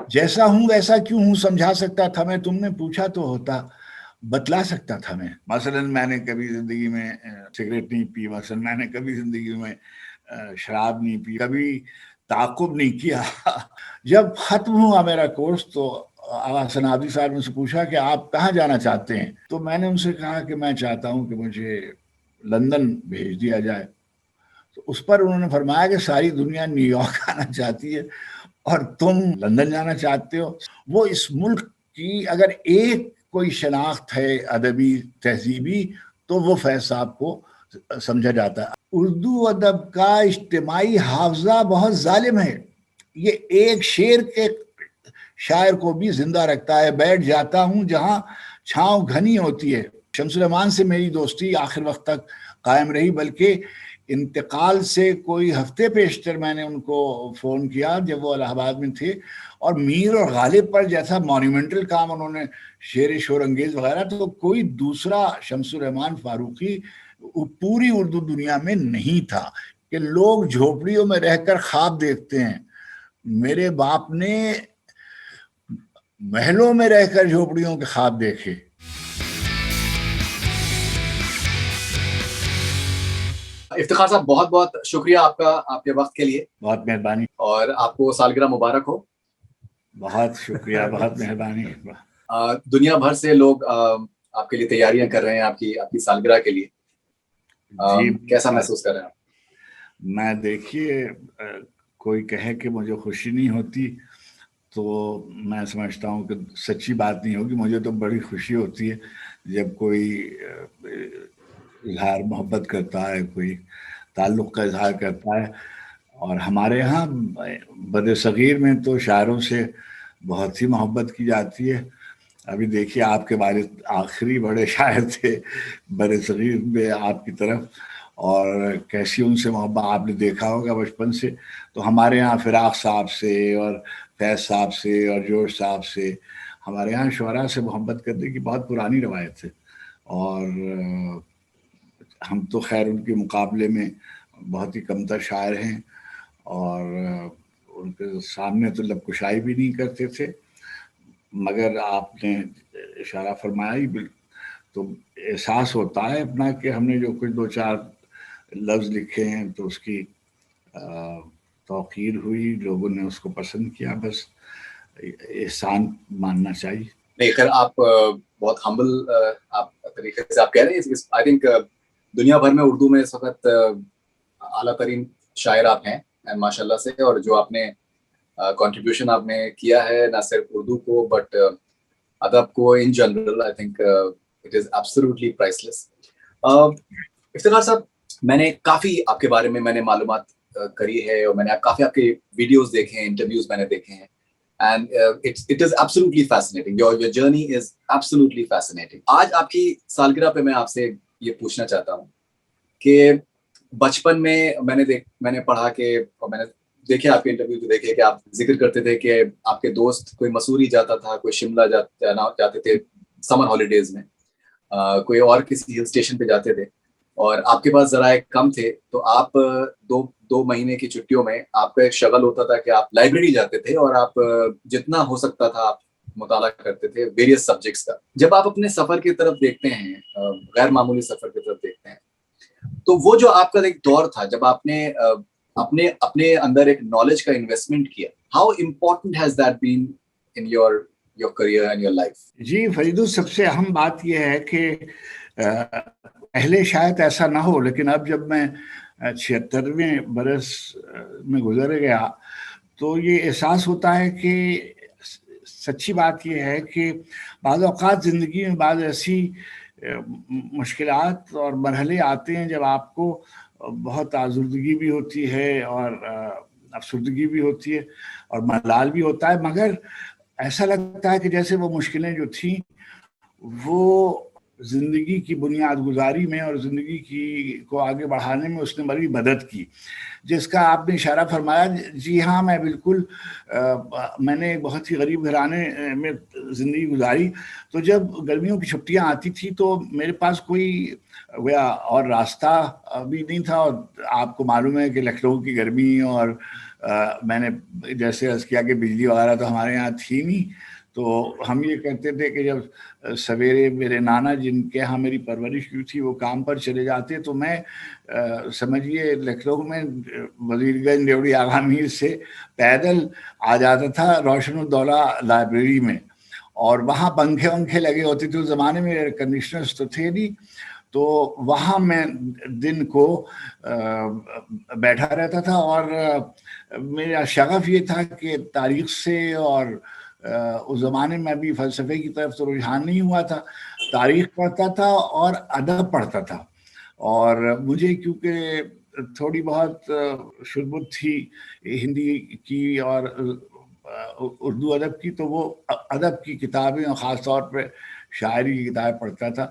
جیسا ہوں ویسا کیوں ہوں سمجھا سکتا تھا میں، تم نے پوچھا تو ہوتا بتلا سکتا تھا میں. مثلا میں نے کبھی زندگی میں سگریٹ نہیں پی، مثلا میں نے کبھی زندگی میں شراب نہیں پی، کبھی تعاقب نہیں کیا. جب ختم ہوا میرا کورس تو حسن عابدی صاحب نے سے پوچھا کہ آپ کہاں جانا چاہتے ہیں، تو میں نے ان سے کہا کہ میں چاہتا ہوں کہ مجھے لندن بھیج دیا جائے. تو اس پر انہوں نے فرمایا کہ ساری دنیا نیو یارک آنا چاہتی ہے اور تم لندن جانا چاہتے ہو. وہ اس ملک کی اگر ایک کوئی شناخت ہے ادبی تہذیبی تو وہ فیض صاحب کو سمجھا جاتا ہے. اردو ادب کا اجتماعی حافظہ بہت ظالم ہے، یہ ایک شعر کے شاعر کو بھی زندہ رکھتا ہے. بیٹھ جاتا ہوں جہاں چھاؤں گھنی ہوتی ہے. شمس الرحمان سے میری دوستی آخر وقت تک قائم رہی، بلکہ انتقال سے کوئی ہفتے پیشتر میں نے ان کو فون کیا جب وہ الہ آباد میں تھے، اور میر اور غالب پر جیسا مونیومنٹل کام انہوں نے شعر شور انگیز وغیرہ، تو کوئی دوسرا شمس الرحمان فاروقی پوری اردو دنیا میں نہیں تھا. کہ لوگ جھوپڑیوں میں رہ کر خواب دیکھتے ہیں، میرے باپ نے محلوں میں رہ کر جھوپڑیوں کے خواب دیکھے. افتخار صاحب بہت بہت شکریہ آپ کا، آپ کے وقت کے لیے. بہت مہربانی، اور آپ کو سالگرہ مبارک ہو. بہت شکریہ، بہت مہربانی. دنیا بھر سے لوگ آپ کے لیے تیاریاں کر رہے ہیں آپ کی سالگرہ کے لیے. کیسا محسوس کر رہے ہیں آپ؟ میں دیکھیے کوئی کہے کہ مجھے خوشی نہیں ہوتی تو میں سمجھتا ہوں کہ سچی بات نہیں ہوگی. مجھے تو بڑی خوشی ہوتی ہے جب کوئی اظہار محبت کرتا ہے، کوئی تعلق کا اظہار کرتا ہے. اور ہمارے ہاں بر صغیر میں تو شاعروں سے بہت ہی محبت کی جاتی ہے. ابھی دیکھیے آپ کے والد آخری بڑے شاعر تھے بر صغیر میں آپ کی طرف، اور کیسی ان سے محبت آپ نے دیکھا ہوگا بچپن سے. تو ہمارے ہاں فراق صاحب سے اور فیض صاحب سے اور جوش صاحب سے، ہمارے ہاں شعراء سے محبت کرنے کی بہت پرانی روایت ہے. اور ہم تو خیر ان کے مقابلے میں بہت ہی کمتر شاعر ہیں، اور ان کے سامنے تو لب کشائی بھی نہیں کرتے تھے. مگر آپ نے اشارہ فرمایا ہی تو احساس ہوتا ہے اپنا کہ ہم نے جو کچھ دو چار لفظ لکھے ہیں تو اس کی توقیر ہوئی، لوگوں نے اس کو پسند کیا، بس احسان ماننا چاہیے. نہیں خیر، آپ بہت ہمبل آپ طریقے سے آپ کہہ رہے ہیں. آئی تھنک دنیا بھر میں اردو میں اس وقت اعلیٰ ترین شاعر آپ ہیں ماشاء اللہ سے، اور جو آپ نے کنٹریبیوشن آپ نے کیا ہے نہ صرف اردو کو بٹ ادب کو in general, I think it is absolutely priceless. Iftikhar صاحب، میں نے کافی آپ کے بارے میں نے معلومات کری ہے، اور میں نے کافی آپ کے ویڈیوز دیکھے ہیں، انٹرویوز میں نے دیکھے ہیں. And it is absolutely fascinating. Your journey is absolutely fascinating. آج آپ کی سالگرہ پہ میں آپ سے یہ پوچھنا چاہتا ہوں کہ بچپن میں میں نے پڑھا کہ، اور میں نے دیکھے آپ کے انٹرویو دیکھے کہ آپ ذکر کرتے تھے کہ آپ کے دوست کوئی مسوری جاتا تھا، کوئی شملہ جاتے تھے سمر ہالیڈیز میں، کوئی اور کسی ہل اسٹیشن پہ جاتے تھے، اور آپ کے پاس ذرائع کم تھے تو آپ دو مہینے کی چھٹیوں میں آپ کا ایک شغل ہوتا تھا کہ آپ لائبریری جاتے تھے اور آپ جتنا ہو سکتا تھا آپ مطالعہ کرتے تھے ویریس سبجیکٹس کا. جب آپ اپنے سفر کی طرف دیکھتے ہیں، غیر معمولی سفر کی طرف دیکھتے ہیں، تو وہ جو آپ کا ایک دور تھا جب آپ نے اپنے اندر ایک نالج کا انویسٹمنٹ کیا، how important has that been in your career and your life? جی فریدو، سب سے اہم بات یہ ہے کہ پہلے شاید ایسا نہ ہو، لیکن اب جب میں 76ویں برس میں گزر گیا تو یہ احساس ہوتا ہے کہ سچی بات یہ ہے کہ بعض اوقات زندگی میں بعض ایسی مشکلات اور مرحلے آتے ہیں جب آپ کو بہت آزردگی بھی ہوتی ہے اور افسردگی بھی ہوتی ہے اور ملال بھی ہوتا ہے، مگر ایسا لگتا ہے کہ جیسے وہ مشکلیں جو تھیں وہ زندگی کی بنیاد گزاری میں اور زندگی کو آگے بڑھانے میں اس نے بڑی مدد کی، جس کا آپ نے اشارہ فرمایا. جی ہاں، میں بالکل میں نے بہت ہی غریب گھرانے میں زندگی گزاری. تو جب گرمیوں کی چھٹیاں آتی تھی تو میرے پاس کوئی اور راستہ بھی نہیں تھا، اور آپ کو معلوم ہے کہ لکھنؤ کی گرمی اور میں نے جیسے عرض کیا کہ بجلی وغیرہ تو ہمارے یہاں تھی نہیں، تو ہم یہ کرتے تھے کہ جب سویرے میرے نانا جن کے یہاں میری پرورش کی تھی وہ کام پر چلے جاتے تو میں سمجھیے لکھنؤ میں وزیر گنج ریوڑی آغا میر سے پیدل آ جاتا تھا روشن الدولہ لائبریری میں، اور وہاں پنکھے ونکھے لگے ہوتے تھے، اس زمانے میں ایئر کنڈیشنرز تو تھے نہیں، تو وہاں میں دن کو بیٹھا رہتا تھا، اور میرا شغف یہ تھا کہ تاریخ سے، اور اس زمانے میں ابھی فلسفے کی طرف تو رجحان نہیں ہوا تھا، تاریخ پڑھتا تھا اور ادب پڑھتا تھا، اور مجھے کیونکہ تھوڑی بہت شربت تھی ہندی کی اور اردو ادب کی، تو وہ ادب کی کتابیں اور خاص طور پہ شاعری کی کتابیں پڑھتا تھا۔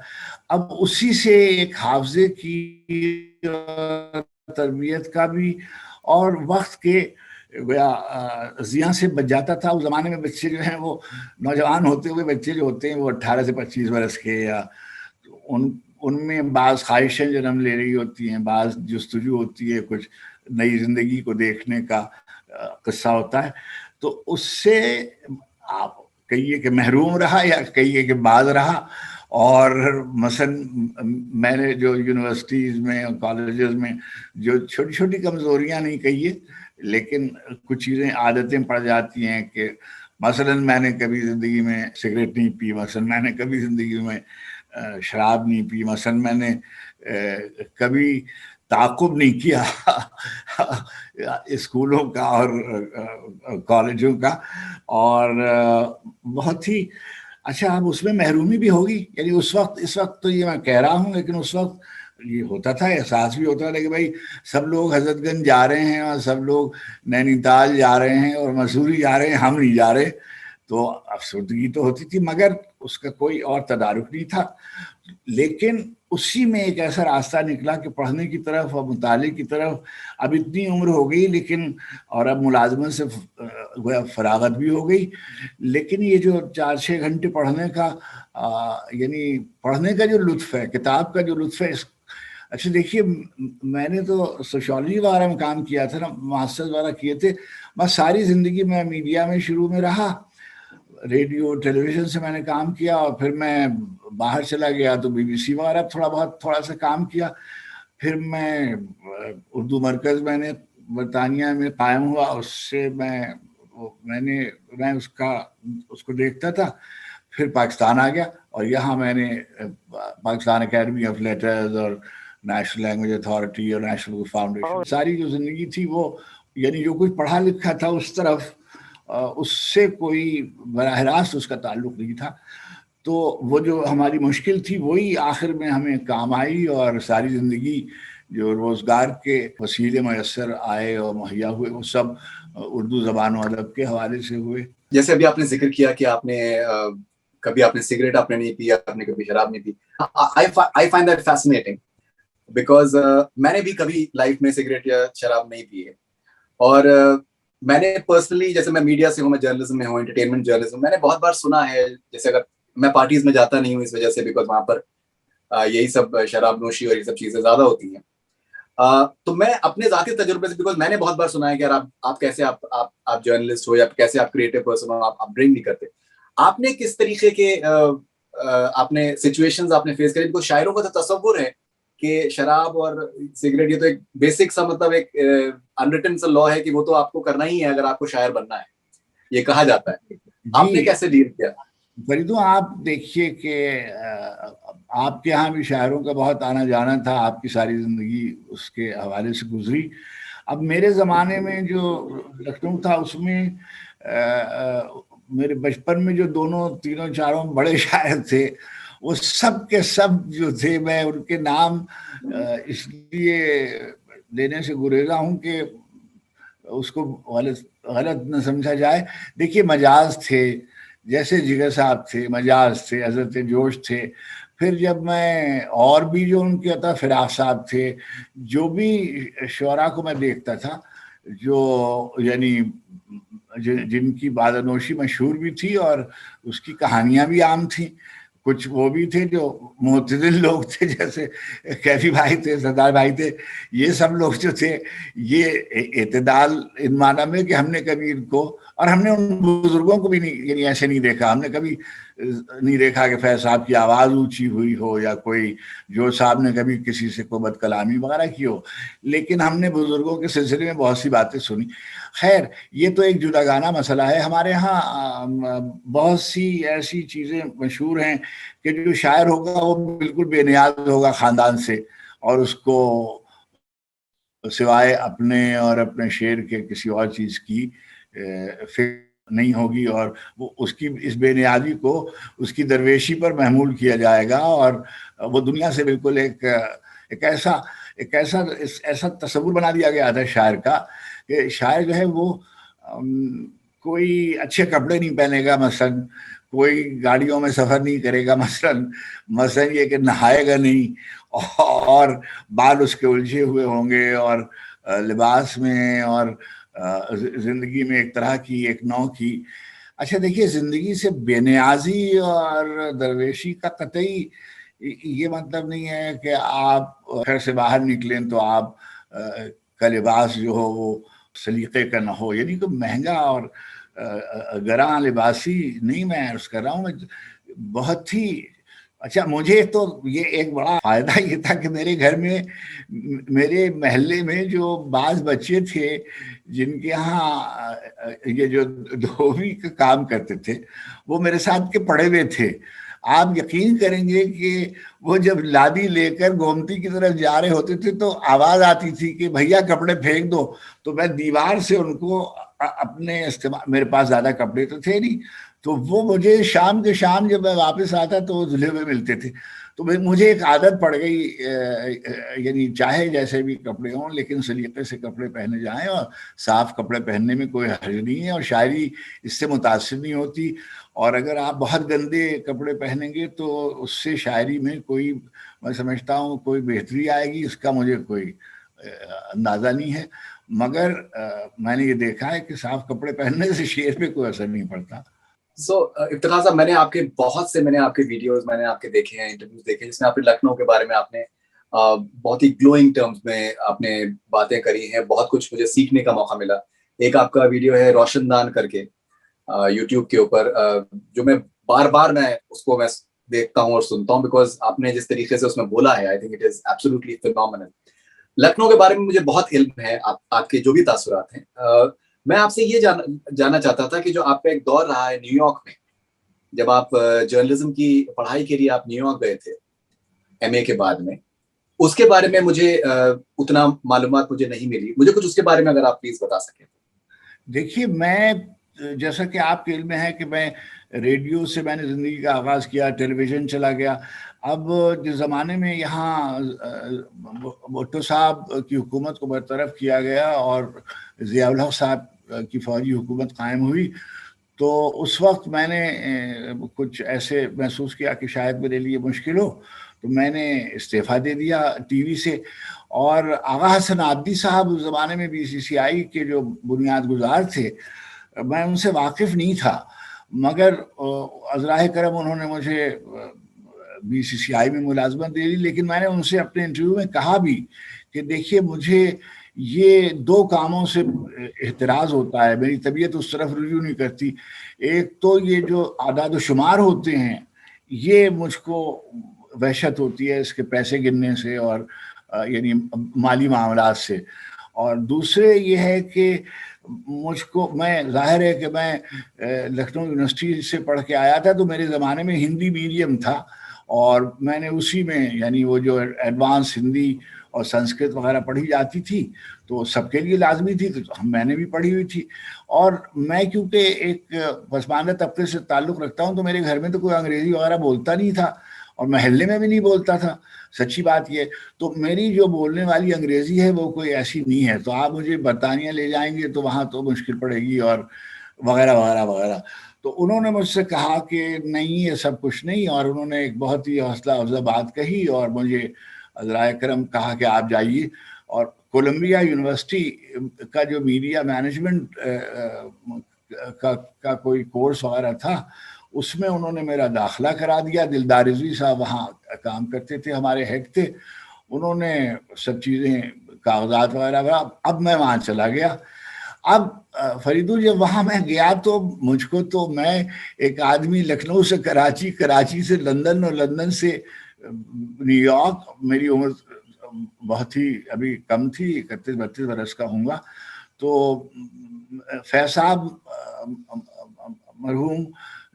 اب اسی سے ایک حافظے کی تربیت کا بھی اور وقت کے زیاں سے بچ جاتا تھا۔ اس زمانے میں بچے جو ہیں وہ نوجوان ہوتے ہوئے بچے جو ہوتے ہیں وہ 18 سے 25 برس کے، یا ان میں بعض خواہشیں جنم لے رہی ہوتی ہیں، بعض جستجو ہوتی ہے، کچھ نئی زندگی کو دیکھنے کا قصہ ہوتا ہے، تو اس سے آپ کہیے کہ محروم رہا یا کہیے کہ باز رہا۔ اور مثلا میں نے جو یونیورسٹیز میں اور کالجز میں جو چھوٹی چھوٹی کمزوریاں نہیں کہیے، لیکن کچھ چیزیں عادتیں پڑ جاتی ہیں کہ مثلا میں نے کبھی زندگی میں سگریٹ نہیں پی، مثلا میں نے کبھی زندگی میں شراب نہیں پی، مثلا میں نے کبھی تعاقب نہیں کیا اسکولوں کا اور کالجوں کا، اور بہت ہی اچھا اب اس میں محرومی بھی ہوگی، یعنی اس وقت تو یہ میں کہہ رہا ہوں، لیکن اس وقت یہ ہوتا تھا، احساس بھی ہوتا تھا کہ بھائی سب لوگ حضرت گنج جا رہے ہیں اور سب لوگ نینی تال جا رہے ہیں اور مسوری جا رہے ہیں، ہم نہیں جا رہے، تو افسردگی تو ہوتی تھی، مگر اس کا کوئی اور تدارک نہیں تھا۔ لیکن اسی میں ایک ایسا راستہ نکلا کہ پڑھنے کی طرف اور مطالعے کی طرف اب اتنی عمر ہو گئی، لیکن اور اب ملازمت سے فراغت بھی ہو گئی، لیکن یہ جو 4-6 گھنٹے پڑھنے کا یعنی پڑھنے کا جو لطف ہے، کتاب کا جو لطف ہے، اچھا دیکھیے میں نے تو سوشالوجی وغیرہ میں کام کیا تھا نا، ماسٹرز وغیرہ کیے تھے، بس ساری زندگی میں میڈیا میں شروع میں رہا، ریڈیو ٹیلی ویژن سے میں نے کام کیا، اور پھر میں باہر چلا گیا تو BBC وغیرہ تھوڑا سا کام کیا، پھر میں اردو مرکز میں نے برطانیہ میں قائم ہوا، اس سے میں اس کو دیکھتا تھا، پھر پاکستان آ گیا، اور یہاں میں نے پاکستان اکیڈمی آف لیٹرز اور نیشنل لینگویج اتھارٹی اور نیشنل فاؤنڈیشن، ساری جو زندگی تھی وہ یعنی جو کچھ پڑھا لکھا تھا اس طرف اس سے کوئی براہ راست اس کا تعلق نہیں تھا، تو وہ جو ہماری مشکل تھی وہی آخر میں ہمیں کام آئی، اور ساری زندگی جو روزگار کے وسیلے میسر آئے اور مہیا ہوئے وہ سب اردو زبان و ادب کے حوالے سے ہوئے۔ جیسے ابھی آپ نے ذکر کیا کہ آپ نے کبھی سگریٹ آپ نے نہیں پی، آپ نے کبھی شراب نہیں پی، I find that fascinating because میں نے بھی کبھی لائف میں سگریٹ یا شراب نہیں پی ہے، اور میں نے پرسنلی جیسے میں میڈیا سے ہوں، میں جرنلزم میں ہوں، انٹرٹینمنٹ جرنلزم، میں نے بہت بار سنا ہے، جیسے اگر میں پارٹیز میں جاتا نہیں ہوں اس وجہ سے بیکاز وہاں پر یہی سب شراب نوشی اور یہ سب چیزیں زیادہ ہوتی ہیں، تو میں اپنے ذاتی تجربے سے بیکاز میں نے بہت بار سنا ہے کہ آپ کیسے آپ جرنلسٹ ہو یا کیسے آپ کریٹو پرسن ہو، آپ ڈرنک نہیں کرتے، آپ نے کس طریقے کے آپ نے سچویشنز آپ نے فیس کری؟ بیکاز شاعروں کا تو تصور ہے کہ شراب اور سگریٹ یہ تو ایک بیسک سا مطلب ایک انریٹن سا لا ہے کہ وہ تو آپ کو کرنا ہی ہے اگر آپ کو شاعر بننا ہے، یہ کہا جاتا ہے، آپ نے کیسے ڈیل کیا؟ فریدوں آپ دیکھیے کہ آپ کے یہاں بھی شاعروں کا بہت آنا جانا تھا، آپ کی ساری زندگی اس کے حوالے سے گزری، اب میرے زمانے میں جو لکھنؤ تھا اس میں میرے بچپن میں جو تینوں چاروں بڑے شاعر تھے وہ سب کے سب جو تھے، میں ان کے نام اس لیے لینے سے گریزا ہوں کہ اس کو غلط نہ سمجھا جائے۔ دیکھیے مجاز تھے، جیسے جگر صاحب تھے، مجاز تھے، حضرت جوش تھے، پھر جب میں اور بھی جو ان کے عطا فراق صاحب تھے، جو بھی شعراء کو میں دیکھتا تھا جو یعنی جن کی بادنوشی مشہور بھی تھی اور اس کی کہانیاں بھی عام تھیں، کچھ وہ بھی تھے جو معتدل لوگ تھے، جیسے کیفی بھائی تھے، سردار بھائی تھے. یہ سب لوگ جو تھے یہ اعتدال ان معنی میں کہ ہم نے کبھی ان کو، اور ہم نے ان بزرگوں کو بھی نہیں، یعنی ایسے نہیں دیکھا. ہم نے کبھی نہیں دیکھا کہ فیض صاحب کی آواز اونچی ہوئی ہو یا کوئی جو صاحب نے کبھی کسی سے کوئی بد کلامی وغیرہ کی ہو. لیکن ہم نے بزرگوں کے سلسلے میں بہت سی باتیں سنی. خیر یہ تو ایک جداگانہ مسئلہ ہے. ہمارے ہاں بہت سی ایسی چیزیں مشہور ہیں کہ جو شاعر ہوگا وہ بالکل بے نیاز ہوگا خاندان سے، اور اس کو سوائے اپنے اور اپنے شعر کے کسی اور چیز کی فکر نہیں ہوگی، اور وہ اس کی اس بے نیازی کو اس کی درویشی پر محمول کیا جائے گا. اور وہ دنیا سے بالکل ایک ایسا تصور بنا دیا گیا تھا شاعر کا کہ شاعر جو ہے وہ کوئی اچھے کپڑے نہیں پہنے گا، مثلاً کوئی گاڑیوں میں سفر نہیں کرے گا، مثلاً یہ کہ نہائے گا نہیں، اور بال اس کے الجھے ہوئے ہوں گے، اور لباس میں اور زندگی میں ایک طرح کی ایک نوع کی. اچھا دیکھیے، زندگی سے بے نیازی اور درویشی کا قطعی یہ مطلب نہیں ہے کہ آپ گھر سے باہر نکلیں تو آپ کا لباس جو ہو وہ سلیقے کا نہ ہو. یعنی کہ مہنگا اور گراں لباسی نہیں میں عرض کر رہا ہوں. میں بہت ہی اچھا، مجھے تو یہ ایک بڑا فائدہ یہ تھا کہ میرے گھر میں، میرے محلے میں جو بعض بچے تھے جن کے ہاں یہ جو دھوبی کا کام کرتے تھے وہ میرے ساتھ کے پڑھے ہوئے تھے. آپ یقین کریں گے کہ وہ جب لادی لے کر گومتی کی طرف جا رہے ہوتے تھے تو آواز آتی تھی کہ بھیا کپڑے پھینک دو، تو میں دیوار سے ان کو اپنے استعمال، میرے پاس زیادہ کپڑے تو تھے نہیں، تو وہ مجھے شام کے شام جب میں واپس آتا تو وہ دھلے ہوئے ملتے تھے. تو مجھے ایک عادت پڑ گئی، یعنی چاہے جیسے بھی کپڑے ہوں لیکن سلیقے سے کپڑے پہنے جائیں، اور صاف کپڑے پہننے میں کوئی حرج نہیں ہے، اور شاعری اس سے متاثر نہیں ہوتی. اور اگر آپ بہت گندے کپڑے پہنیں گے تو اس سے شاعری میں کوئی، میں سمجھتا ہوں کوئی بہتری آئے گی، اس کا مجھے کوئی اندازہ نہیں ہے. مگر میں نے یہ دیکھا ہے کہ صاف کپڑے پہننے سے شعر پہ کوئی اثر نہیں پڑتا. افتخار صاحب، میں نے آپ کے ویڈیوز میں نے آپ کے دیکھے ہیں، انٹرویوز دیکھے جس میں آپ نے لکھنؤ کے بارے میں آپ نے بہت ہی گلوئنگ ٹرمز میں آپ نے باتیں کری ہیں. بہت کچھ مجھے سیکھنے کا موقع ملا. ایک آپ کا ویڈیو ہے روشن دان کر کے یوٹیوب کے اوپر، جو میں بار بار میں اس کو میں دیکھتا ہوں اور سنتا ہوں، بیکاز آپ نے جس طریقے سے اس میں بولا ہے، آئی think it is absolutely phenomenal. Lucknow کے بارے میں مجھے بہت علم ہے، آپ کے جو بھی تاثرات ہیں. میں آپ سے یہ جاننا چاہتا تھا کہ جو آپ کا ایک دور رہا ہے نیو یارک میں، جب آپ جرنلزم کی پڑھائی کے لیے آپ نیو یارک گئے تھے ایم اے کے بعد میں، اس کے بارے میں مجھے اتنا معلومات مجھے نہیں ملی. مجھے کچھ اس کے بارے میں اگر آپ پلیز بتا سکیں. دیکھیے، میں جیسا کہ آپ کے علم میں ہے کہ میں ریڈیو سے میں نے زندگی کا آغاز کیا، ٹیلی ویژن چلا گیا. اب جس زمانے میں یہاں بھٹو صاحب کی حکومت کو برطرف کیا گیا اور ضیاء الحق صاحب کی فوجی حکومت قائم ہوئی، تو اس وقت میں نے کچھ ایسے محسوس کیا کہ شاید میرے لیے مشکل ہو، تو میں نے استعفیٰ دے دیا ٹی وی سے. اور آغا حسن عابدی صاحب اس زمانے میں BCCI کے جو بنیاد گزار تھے، میں ان سے واقف نہیں تھا، مگر عذرائے کرم انہوں نے مجھے BCCI میں ملازمت دے دی. لیکن میں نے ان سے اپنے انٹرویو میں کہا بھی کہ دیکھیے، مجھے یہ دو کاموں سے احتراز ہوتا ہے، میری طبیعت اس طرف رجوع نہیں کرتی. ایک تو یہ جو اعداد و شمار ہوتے ہیں یہ مجھ کو وحشت ہوتی ہے اس کے پیسے گننے سے، اور یعنی مالی معاملات سے. اور دوسرے یہ ہے کہ مجھ کو، میں ظاہر ہے کہ میں لکھنؤ یونیورسٹی سے پڑھ کے آیا تھا، تو میرے زمانے میں ہندی میڈیم تھا، اور میں نے اسی میں، یعنی وہ جو ایڈوانس ہندی اور سنسکرت وغیرہ پڑھی جاتی تھی تو سب کے لیے لازمی تھی، تو میں نے بھی پڑھی ہوئی تھی. اور میں کیونکہ ایک پسماندہ طبقے سے تعلق رکھتا ہوں تو میرے گھر میں تو کوئی انگریزی وغیرہ بولتا نہیں تھا، اور محلے میں بھی نہیں بولتا تھا، سچی بات یہ. تو میری جو بولنے والی انگریزی ہے وہ کوئی ایسی نہیں ہے. تو آپ مجھے برطانیہ لے جائیں گے تو وہاں تو مشکل پڑے گی، اور وغیرہ وغیرہ وغیرہ. تو انہوں نے مجھ سے کہا کہ نہیں، یہ سب کچھ نہیں، اور انہوں نے ایک بہت ہی حوصلہ افزا بات کہی اور مجھے عذرائے کرم کہا کہ آپ جائیے. اور کولمبیا یونیورسٹی کا جو میڈیا مینجمنٹ کا کوئی کورس وغیرہ تھا، اس میں انہوں نے میرا داخلہ کرا دیا. دلدار رضوی صاحب وہاں کام کرتے تھے, ہمارے ہیڈ تھے, انہوں نے سب چیزیں کاغذات وغیرہ. اب میں وہاں چلا گیا. اب فریدو جب وہاں میں گیا تو مجھ کو تو, میں ایک آدمی لکھنؤ سے کراچی, کراچی سے لندن اور لندن سے نیو یارک, میری عمر بہت ہی ابھی کم تھی, 31-32 برس کا ہوں گا. تو فیض صاحب مرحوم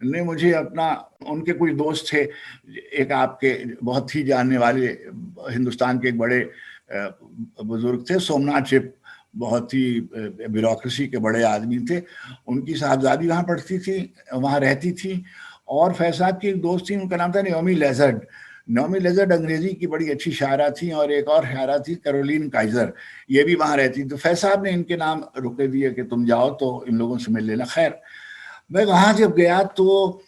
نے مجھے اپنا, ان کے کچھ دوست تھے, ایک آپ کے بہت ہی جاننے والے ہندوستان کے ایک بڑے بزرگ تھے, سومناتھ چپ, بہت ہی بیوروکریسی کے بڑے آدمی تھے, ان کی صاحبزادی وہاں پڑھتی تھی, وہاں رہتی تھی. اور فیض صاحب کی ایک دوست تھی, ان کا نام تھا نیومی لیزرڈ. نیومی لیزرڈ انگریزی کی بڑی اچھی شاعرہ تھیں, اور ایک اور شاعرہ تھی کیرولین کائزر, یہ بھی وہاں رہتی. تو فیض صاحب نے ان کے نام رکے دیے کہ تم جاؤ تو ان لوگوں سے مل لینا. خیر میں وہاں جب گیا تو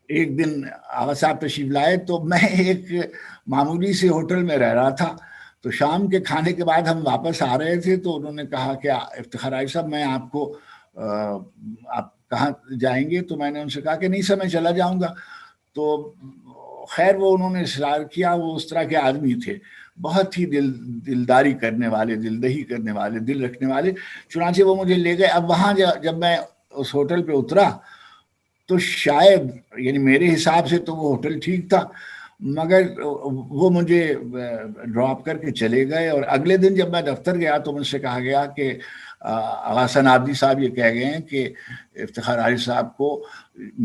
ایک دن آغا صاحب تشریف لائے, تو میں ایک معمولی سے ہوٹل میں رہ رہا تھا. تو شام کے کھانے کے بعد ہم واپس آ رہے تھے, تو انہوں نے کہا کہ افتخار عارف صاحب میں آپ کو, آپ کہاں جائیں گے؟ تو میں نے ان سے کہا کہ نہیں سر میں چلا جاؤں گا. تو خیر وہ انہوں نے اصرار کیا. وہ اس طرح کے آدمی تھے, بہت ہی دلداری کرنے والے, دلدہی کرنے والے, دل رکھنے والے. چنانچہ وہ مجھے لے گئے. اب وہاں جب میں اس ہوٹل پہ اترا تو شاید, یعنی میرے حساب سے تو وہ ہوٹل ٹھیک تھا, مگر وہ مجھے ڈراپ کر کے چلے گئے. اور اگلے دن جب میں دفتر گیا تو مجھ سے کہا گیا کہ آغا حسن عابدی صاحب یہ کہہ گئے ہیں کہ افتخار عارف صاحب کو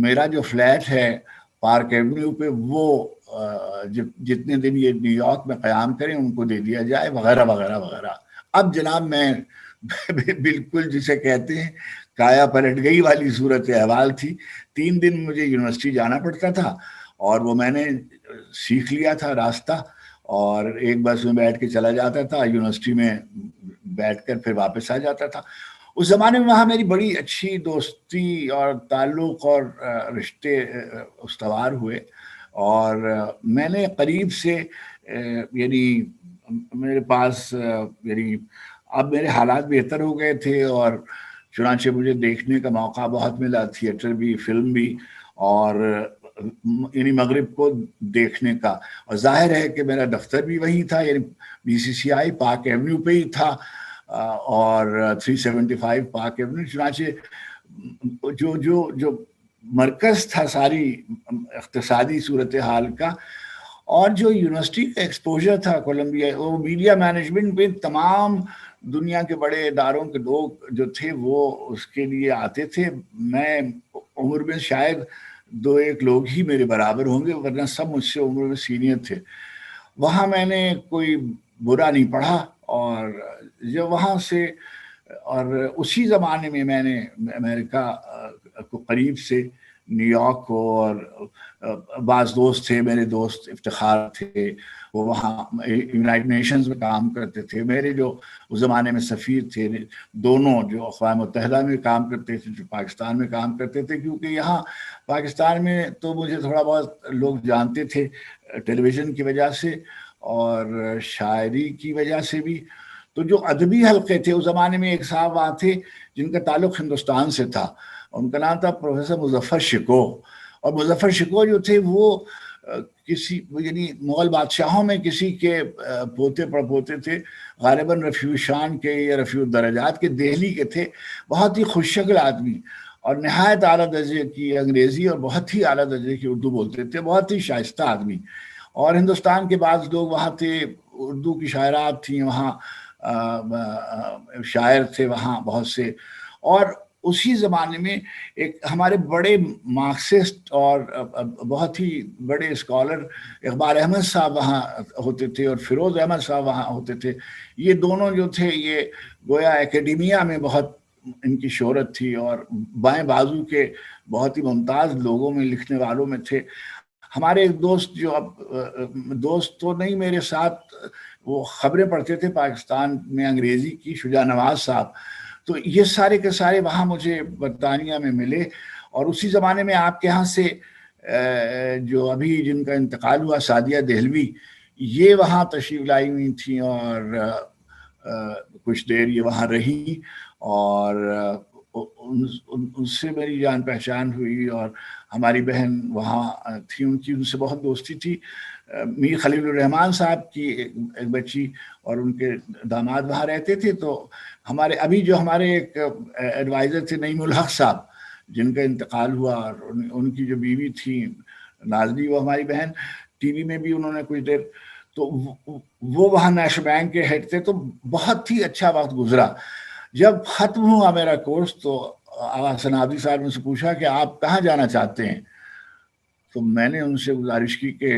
میرا جو فلیٹ ہے پارک ایونیو پہ, وہ جتنے دن یہ نیو یارک میں قیام کریں ان کو دے دیا جائے, وغیرہ وغیرہ وغیرہ. اب جناب میں بالکل جسے کہتے ہیں کایا پلٹ گئی والی صورت احوال تھی. 3 دن مجھے یونیورسٹی جانا پڑتا تھا, اور وہ میں نے سیکھ لیا تھا راستہ, اور ایک بس میں بیٹھ کے چلا جاتا تھا, یونیورسٹی میں بیٹھ کر پھر واپس آ جاتا تھا. اس زمانے میں وہاں میری بڑی اچھی دوستی اور تعلق اور رشتے استوار ہوئے, اور میں نے قریب سے, یعنی میرے پاس, یعنی اب میرے حالات بہتر ہو گئے تھے, اور چنانچہ مجھے دیکھنے کا موقع بہت ملا, تھیٹر بھی, فلم بھی, اور یعنی مغرب کو دیکھنے کا. اور ظاہر ہے کہ میرا دفتر بھی وہیں تھا, یعنی BCCI پارک ایونیو پہ ہی تھا, اور 375 پارک ایونیو. چنانچہ جو مرکز تھا ساری اقتصادی صورتحال کا, اور جو یونیورسٹی کا ایکسپوجر تھا کولمبیا, وہ میڈیا مینجمنٹ میں تمام دنیا کے بڑے اداروں کے لوگ جو تھے وہ اس کے لیے آتے تھے. میں عمر میں شاید 2-1 لوگ ہی میرے برابر ہوں گے, ورنہ سب مجھ سے عمر میں سینئر تھے. وہاں میں نے کوئی برا نہیں پڑھا, اور جو وہاں سے, اور اسی زمانے میں میں نے امریکہ کو قریب سے, نیو یارک کو, اور بعض دوست تھے میرے, دوست افتخار تھے, وہ وہاں یونائٹڈ نیشنز میں کام کرتے تھے. میرے جو اس زمانے میں سفیر تھے دونوں, جو اقوام متحدہ میں کام کرتے تھے, جو پاکستان میں کام کرتے تھے, کیونکہ یہاں پاکستان میں تو مجھے تھوڑا بہت لوگ جانتے تھے ٹیلی ویژن کی وجہ سے اور شاعری کی وجہ سے بھی. تو جو ادبی حلقے تھے اس زمانے میں, ایک صاحب وہاں تھے جن کا تعلق ہندوستان سے تھا, ان کا نام تھا پروفیسر مظفر شکو. اور مظفر شکو جو تھے وہ کسی, یعنی مغل بادشاہوں میں کسی کے پوتے پڑپوتے تھے, غالباً رفیع الشان کے یا رفیع الدرجات کے, دہلی کے تھے. بہت ہی خوش شکل آدمی, اور نہایت اعلیٰ درجے کی انگریزی اور بہت ہی اعلیٰ درجے کی اردو بولتے تھے, بہت ہی شائستہ آدمی. اور ہندوستان کے بعض لوگ وہاں تھے, اردو کی شاعرات تھیں وہاں, شاعر تھے وہاں بہت سے. اور اسی زمانے میں ایک ہمارے بڑے مارکسسٹ اور بہت ہی بڑے اسکالر اقبال احمد صاحب وہاں ہوتے تھے, اور فیروز احمد صاحب وہاں ہوتے تھے. یہ دونوں جو تھے یہ گویا اکیڈیمیا میں بہت ان کی شہرت تھی, اور بائیں بازو کے بہت ہی ممتاز لوگوں میں, لکھنے والوں میں تھے. ہمارے ایک دوست, جو اب دوست تو نہیں, میرے ساتھ وہ خبریں پڑھتے تھے پاکستان میں انگریزی کی, شجاع نواز صاحب. تو یہ سارے کے سارے وہاں مجھے برطانیہ میں ملے. اور اسی زمانے میں آپ کے ہاں سے جو ابھی جن کا انتقال ہوا, سعدیہ دہلوی, یہ وہاں تشریف لائی ہوئی تھیں, اور کچھ دیر یہ وہاں رہی, اور ان سے میری جان پہچان ہوئی, اور ہماری بہن وہاں تھی, ان سے بہت دوستی تھی. میر خلیل الرحمان صاحب کی ایک بچی اور ان کے داماد وہاں رہتے تھے. تو ہمارے ابھی جو ہمارے ایک ایڈوائزر تھے نعیم الحق صاحب, جن کا انتقال ہوا, اور ان کی جو بیوی تھی نازلی, وہ ہماری بہن, ٹی وی میں بھی انہوں نے کچھ دیر, تو وہ وہاں نیشنل بینک کے ہیڈ تھے. تو بہت ہی اچھا وقت گزرا. جب ختم ہوا میرا کورس تو حسن عابدی صاحب نے سے پوچھا کہ آپ کہاں جانا چاہتے ہیں. تو میں نے ان سے گزارش کی کہ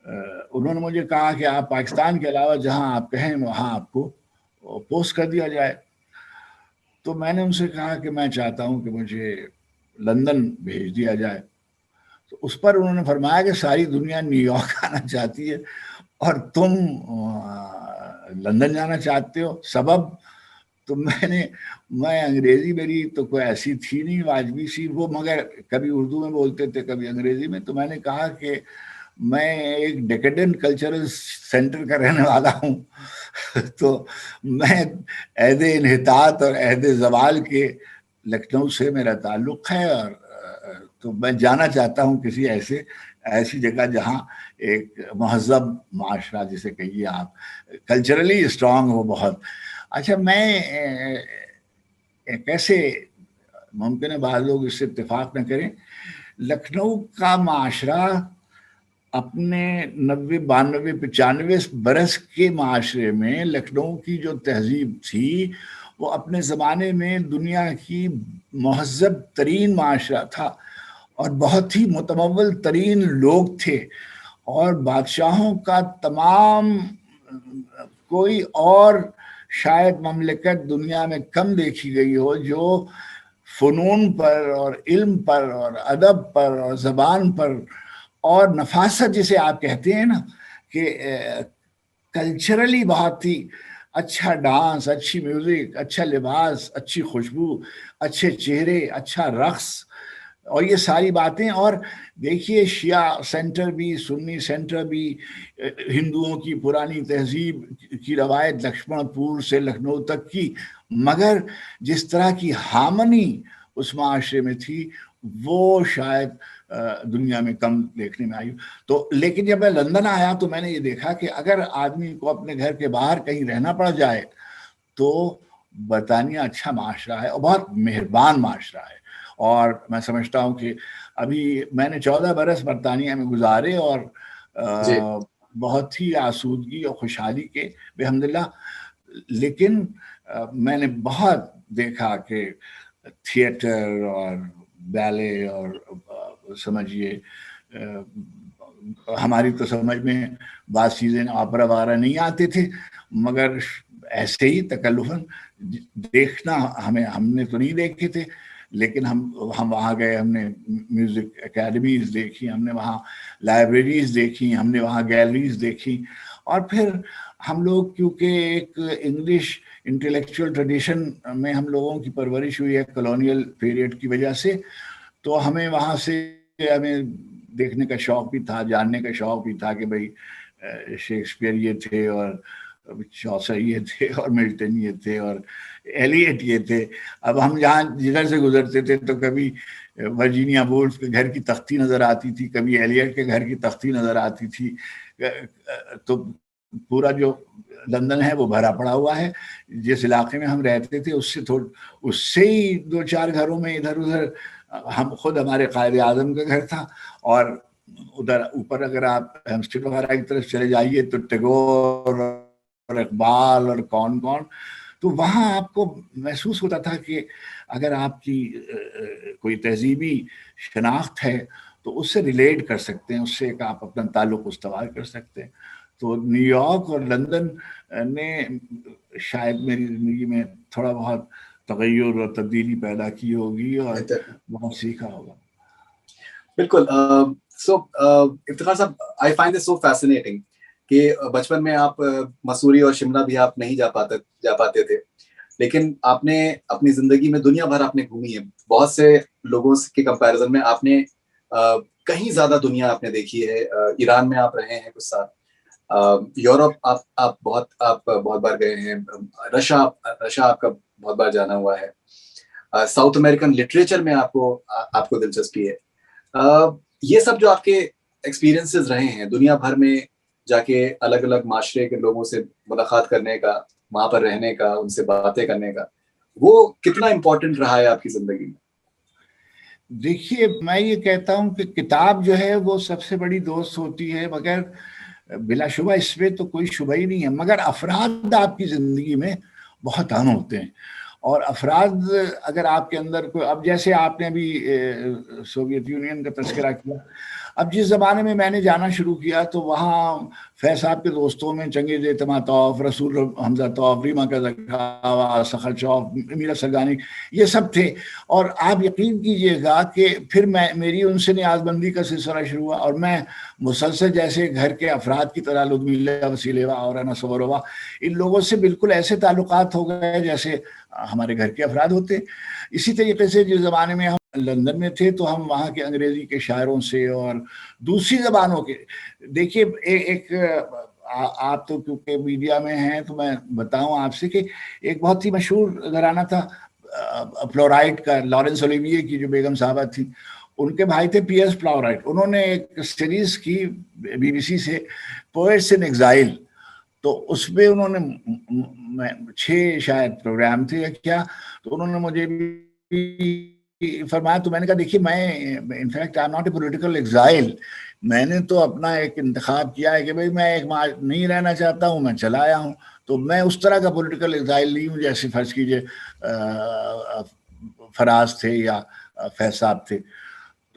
انہوں نے مجھے کہا کہ آپ پاکستان کے علاوہ جہاں آپ کہیں وہاں آپ کو پوسٹ کر دیا جائے. تو میں نے ان سے کہا کہ میں چاہتا ہوں کہ مجھے لندن بھیج دیا جائے. تو اس پر انہوں نے فرمایا کہ ساری دنیا نیو یارک آنا چاہتی ہے اور تم لندن جانا چاہتے ہو, سبب؟ تو میں انگریزی میری تو کوئی ایسی تھی نہیں واجبی سی, وہ مگر کبھی اردو میں بولتے تھے کبھی انگریزی میں. تو میں نے کہا کہ میں ایک ڈیکیڈنٹ کلچرل سینٹر کا رہنے والا ہوں, تو میں عہد انحطاط اور عہد زوال کے لکھنؤ سے میرا تعلق ہے, اور تو میں جانا چاہتا ہوں کسی ایسی جگہ جہاں ایک مہذب معاشرہ جسے کہیے آپ, کلچرلی اسٹرانگ ہو بہت. اچھا, میں کیسے ممکن ہے بعض لوگ اس سے اتفاق نہ کریں, لکھنؤ کا معاشرہ اپنے 90 92 95 برس کے معاشرے میں, لکھنؤ کی جو تہذیب تھی وہ اپنے زمانے میں دنیا کی مہذب ترین معاشرہ تھا, اور بہت ہی متمول ترین لوگ تھے, اور بادشاہوں کا تمام کوئی اور شاید مملکت دنیا میں کم دیکھی گئی ہو جو فنون پر اور علم پر اور ادب پر اور زبان پر اور نفاست جسے آپ کہتے ہیں نا, کہ کلچرلی بہت ہی اچھا ڈانس, اچھی میوزک, اچھا لباس, اچھی خوشبو, اچھے چہرے, اچھا رقص, اور یہ ساری باتیں. اور دیکھیے شیعہ سینٹر بھی, سنی سینٹر بھی, ہندوؤں کی پرانی تہذیب کی روایت لکشمن پور سے لکھنؤ تک کی, مگر جس طرح کی ہارمنی اس معاشرے میں تھی وہ شاید دنیا میں کم دیکھنے میں آئی. تو لیکن جب میں لندن آیا تو میں نے یہ دیکھا کہ اگر آدمی کو اپنے گھر کے باہر کہیں رہنا پڑ جائے تو برطانیہ اچھا معاشرہ ہے اور بہت مہربان معاشرہ ہے. اور میں سمجھتا ہوں کہ ابھی میں نے 14 برس برطانیہ میں گزارے, اور بہت ہی آسودگی اور خوشحالی کے بحمداللہ. لیکن میں نے بہت دیکھا کہ تھیٹر اور بیلے اور سمجھیے ہماری تو سمجھ میں بعض چیزیں آپرا وغیرہ نہیں آتے تھے, مگر ایسے ہی تکلفاً دیکھنا ہم نے تو نہیں دیکھے تھے, لیکن ہم وہاں گئے, ہم نے میوزک اکیڈمیز دیکھی, ہم نے وہاں لائبریریز دیکھی, ہم نے وہاں گیلریز دیکھی. اور پھر ہم لوگ کیونکہ ایک انگلش انٹلیکچوئل ٹریڈیشن میں ہم لوگوں کی پرورش ہوئی ہے کالونیل پیریڈ کی وجہ سے, تو ہمیں وہاں سے ہمیں دیکھنے کا شوق بھی تھا, جاننے کا شوق بھی تھا کہ بھئی شیکسپیئر یہ تھے اور چوسر یہ تھے اور ملٹن یہ تھے اور ایلیٹ یہ تھے. اب ہم جہاں جدھر سے گزرتے تھے تو کبھی ورجینیا وولف کے گھر کی تختی نظر آتی تھی, کبھی ایلیٹ کے گھر کی تختی نظر آتی تھی. تو پورا جو لندن ہے وہ بھرا پڑا ہوا ہے. جس علاقے میں ہم رہتے تھے اس سے ہی 2-4 گھروں میں ادھر ادھر ہم خود, ہمارے قائد اعظم کا گھر تھا, اور ادھر اوپر اگر آپ ہیمسٹڈ وغیرہ کی طرف چلے جائیے تو ٹیگور اور اقبال اور کون, تو وہاں آپ کو محسوس ہوتا تھا کہ اگر آپ کی کوئی تہذیبی شناخت ہے تو اس سے ریلیٹ کر سکتے ہیں, اس سے ایک آپ اپنا تعلق استوار کر سکتے ہیں. تو نیو یارک اور لندن نے شاید میری زندگی میں تھوڑا بہت تغیر اور تبدیلی پیدا کی ہوگی اور بہت سیکھا ہوگا. بالکل. سو افتخار صاحب, I find it so fascinating کہ بچپن میں آپ مسوری اور شملہ بھی آپ نہیں جا پاتے تھے, لیکن آپ نے اپنی زندگی میں دنیا بھر آپ نے گھومی ہے. بہت سے لوگوں کے کمپیریزن میں آپ نے کہیں زیادہ دنیا آپ نے دیکھی ہے. ایران میں آپ رہے ہیں کچھ سال, یورپ آپ بہت بار گئے ہیں, رشیا آپ کا بہت بار جانا ہوا ہے. ساؤتھ امریکن لٹریچر میں آپ کو دلچسپی ہے. یہ سب جو آپ کے ایکسپیرینسز رہے ہیں دنیا بھر میں جا کے الگ الگ معاشرے کے لوگوں سے ملاقات کرنے کا, وہاں پر رہنے کا, ان سے باتیں کرنے کا, وہ کتنا امپورٹنٹ رہا ہے آپ کی زندگی میں؟ دیکھیے میں یہ کہتا ہوں کہ کتاب جو ہے وہ سب سے بڑی دوست ہوتی ہے, مگر بلا شبہ اس میں تو کوئی شبہ ہی نہیں ہے, مگر افراد آپ کی زندگی میں بہت اہم ہوتے ہیں. اور افراد اگر آپ کے اندر کوئی, اب جیسے آپ نے ابھی سوویت یونین کا تذکرہ کیا, اب جس زمانے میں میں نے جانا شروع کیا تو وہاں فیض صاحب کے دوستوں میں چنگیز اعتماد طوف, رسول حمزہ طوف, ریما کا زکاوا, سخر چوف, میرا سرگانی, یہ سب تھے. اور آپ یقین کیجئے گا کہ پھر میری ان سے نیاز بندی کا سلسلہ شروع ہوا, اور میں مسلسل جیسے گھر کے افراد کی طرح لدمیلا وسیلہ اور نصوروا, ان لوگوں سے بالکل ایسے تعلقات ہو گئے جیسے ہمارے گھر کے افراد ہوتے. اسی طریقے سے جس زمانے میں ہم لندن میں تھے تو ہم وہاں کے انگریزی کے شاعروں سے اور دوسری زبانوں کے, دیکھیے ایک آپ تو کیونکہ میڈیا میں ہیں تو میں بتاؤں آپ سے کہ ایک بہت ہی مشہور گھرانہ تھا پلورائٹ کا, لارنس اولیویے کی جو بیگم صاحبہ تھی, ان کے بھائی تھے پی ایس پلورائٹ. انہوں نے ایک سیریز کی بی بی سی سے, پوئٹس ان ایگزائل, تو اس میں انہوں نے 6 شاید پروگرام تھے یا کیا, تو انہوں نے مجھے بھی فرمایا. تو میں نے کہا دیکھیے میں in fact I am not a political exile, میں نے تو اپنا ایک انتخاب کیا ہے کہ بھائی میں ایک نہیں رہنا چاہتا ہوں, میں چلا آیا ہوں. تو میں اس طرح کا پولیٹیکل ایگزائل نہیں ہوں جیسے فرض کیجئے فراز تھے یا فیض صاحب تھے.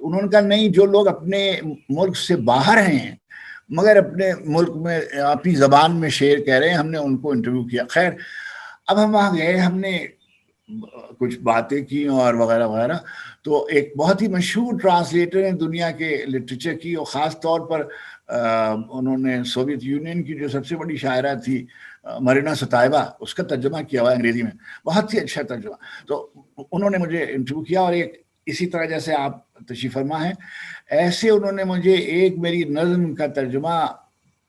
انہوں نے کہا نہیں, جو لوگ اپنے ملک سے باہر ہیں مگر اپنے ملک میں اپنی زبان میں شعر کہہ رہے ہیں, ہم نے ان کو انٹرویو کیا. خیر اب ہم وہاں گئے, ہم نے کچھ باتیں کی اور وغیرہ وغیرہ. تو ایک بہت ہی مشہور ٹرانسلیٹر ہیں دنیا کے لٹریچر کی, اور خاص طور پر انہوں نے سوویت یونین کی جو سب سے بڑی شاعرہ تھی مرینا ستائبہ, اس کا ترجمہ کیا ہوا ہے انگریزی میں, بہت ہی اچھا ترجمہ. تو انہوں نے مجھے انٹرویو کیا, اور ایک اسی طرح جیسے آپ تشریف فرما ہیں ایسے انہوں نے مجھے ایک میری نظم کا ترجمہ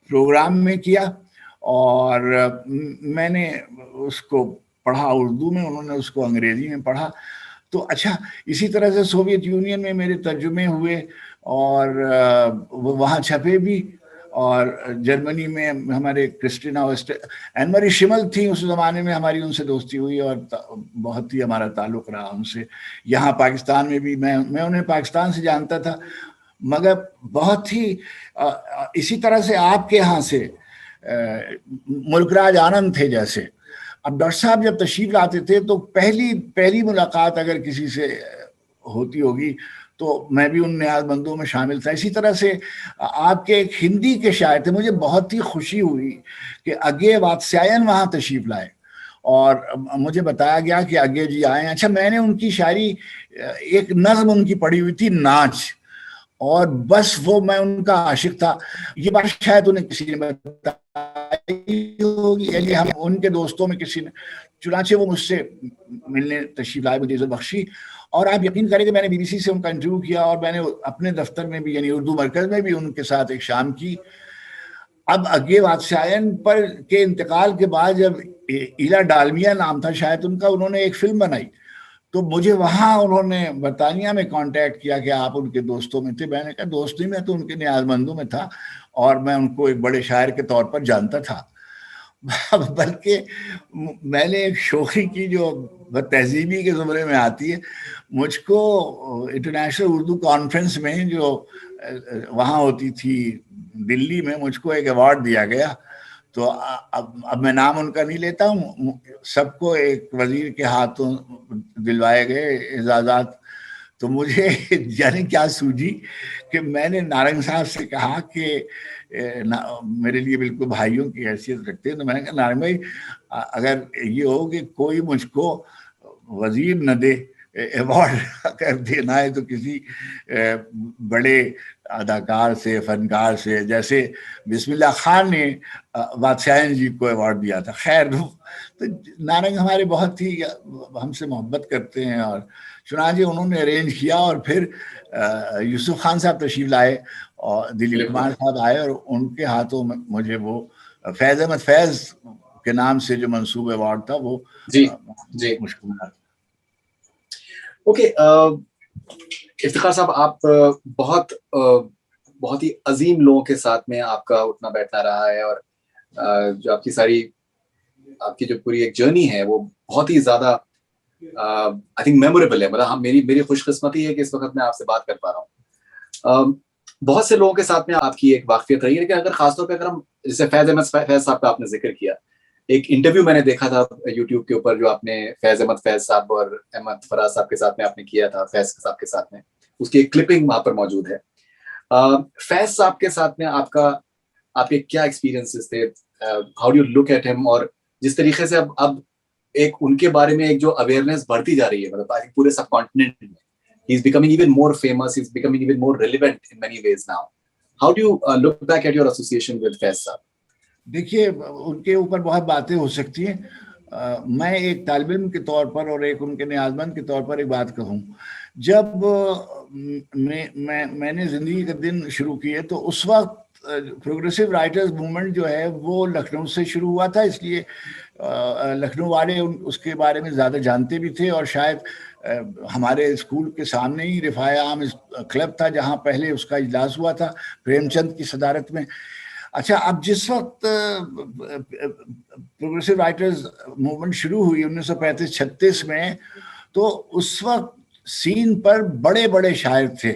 پروگرام میں کیا, اور میں نے اس کو پڑھا اردو میں, انہوں نے اس کو انگریزی میں پڑھا. تو اچھا, اسی طرح سے سوویت یونین میں میرے ترجمے ہوئے اور وہاں چھپے بھی, اور جرمنی میں ہمارے کرسٹینا این مری شمل تھی اس زمانے میں, ہماری ان سے دوستی ہوئی اور بہت ہی ہمارا تعلق رہا ان سے. یہاں پاکستان میں بھی میں انہیں پاکستان سے جانتا تھا, مگر بہت ہی اسی طرح سے آپ کے ہاں سے ملک راج آنند تھے جیسے. اب ڈاکٹر صاحب جب تشریف لاتے تھے تو پہلی ملاقات اگر کسی سے ہوتی ہوگی تو میں بھی ان نیاز مندوں میں شامل تھا. اسی طرح سے آپ کے ایک ہندی کے شاعر تھے, مجھے بہت ہی خوشی ہوئی کہ اگے واتسیائن وہاں تشریف لائے, اور مجھے بتایا گیا کہ آگے جی آئے ہیں. اچھا, میں نے ان کی شاعری ایک نظم ان کی پڑھی ہوئی تھی ناچ, اور بس وہ میں ان کا عاشق تھا. یہ بات شاید انہیں کسی نے بتائی ہوگی, یعنی ہم ان کے دوستوں میں کسی نے, چنانچہ وہ مجھ سے ملنے تشریف لائے, مجھے عزت بخشی. اور آپ یقین کریں کہ میں نے بی بی سی سے ان کا انٹرویو کیا, اور میں نے اپنے دفتر میں بھی یعنی اردو مرکز میں بھی ان کے ساتھ ایک شام کی. اب اگے واتسیائن پر کے انتقال کے بعد جب ایلا ڈالمیا نام تھا شاید ان کا, انہوں نے ایک فلم بنائی, تو مجھے وہاں انہوں نے برطانیہ میں کانٹیکٹ کیا کہ آپ ان کے دوستوں میں تھے. میں نے کہا دوست نہیں, میں تو ان کے نیاز مندوں میں تھا, اور میں ان کو ایک بڑے شاعر کے طور پر جانتا تھا. بلکہ میں نے ایک شوخی کی جو تہذیبی کے زمرے میں آتی ہے, مجھ کو انٹرنیشنل اردو کانفرنس میں جو وہاں ہوتی تھی دلی میں, مجھ کو ایک ایوارڈ دیا گیا. تو اب میں نام ان کا نہیں لیتا ہوں, سب کو ایک وزیر کے ہاتھوں دلوائے گئے اعزازات. تو مجھے یعنی کیا سوجھی کہ میں نے نارنگ صاحب سے کہا کہ میرے لیے بالکل بھائیوں کی حیثیت رکھتے ہیں, تو میں نے کہا نارنگ بھائی اگر یہ ہو کہ کوئی مجھ کو وزیر نہ دے, ایوارڈ اگر دینا ہے تو کسی بڑے اداکار سے, فنکار سے, جیسے بسم اللہ خان نے واتسیائن جی کو ایوارڈ دیا تھا. خیر, تو نارنگ ہمارے بہت ہی ہم سے محبت کرتے ہیں, اور چنانچہ انہوں نے ارینج کیا, اور پھر یوسف خان صاحب تشریف لائے, اور دلیپ کمار صاحب آئے, اور ان کے ہاتھوں میں مجھے وہ فیض احمد فیض کے نام سے جو منصوب ایوارڈ تھا وہ جی جی مشکل تھا. اوکے افتخار صاحب، آپ بہت ہی عظیم لوگوں کے ساتھ میں آپ کا اٹھنا بیٹھنا رہا ہے، اور جو آپ کی جو پوری ایک جرنی ہے وہ بہت ہی زیادہ آئی تھنک میموریبل ہے. مطلب میری خوش قسمتی ہے کہ اس وقت میں آپ سے بات کر پا رہا ہوں. بہت سے لوگوں کے ساتھ میں آپ کی ایک واقفیت رہی ہے، لیکن اگر خاص طور پہ اگر ہم جیسے فیض احمد فیض صاحب کا آپ نے ذکر کیا، ایک انٹرویو میں نے دیکھا تھا یوٹیوب کے اوپر جو آپ نے فیض احمد فیض صاحب اور احمد فراز صاحب کے ساتھ میں آپ نے کیا تھا، فیض صاحب کے ساتھ میں، اس کی ایک کلپنگ وہاں پر موجود ہے. فیض صاحب کے ساتھ میں آپ کے کیا ایکسپیرینسز تھے؟ How do you look at him? اور جس طریقے سے اب ایک ان کے بارے میں ایک جو اویئرنیس بڑھتی جا رہی ہے، مطلب پورے سب کانٹیننٹ میں he is becoming even more famous, he is becoming even more relevant in many ways now. How do you look back at your association with Faiz صاحب؟ دیکھیے ان کے اوپر بہت باتیں ہو سکتی ہیں. میں ایک طالب علم کے طور پر اور ایک ان کے نیازمند کے طور پر ایک بات کہوں. جب میں نے زندگی کے دن شروع کیے تو اس وقت پروگریسو رائٹرز موومنٹ جو ہے وہ لکھنؤ سے شروع ہوا تھا، اس لیے لکھنؤ والے اس کے بارے میں زیادہ جانتے بھی تھے. اور شاید ہمارے اسکول کے سامنے ہی رفاع عام کلب تھا جہاں پہلے اس کا اجلاس ہوا تھا پریم چند کی صدارت میں. اچھا، اب جس وقت پروگریسو رائٹرز موومنٹ شروع ہوئی 1935-36 میں، تو اس وقت سین پر بڑے بڑے شاعر تھے،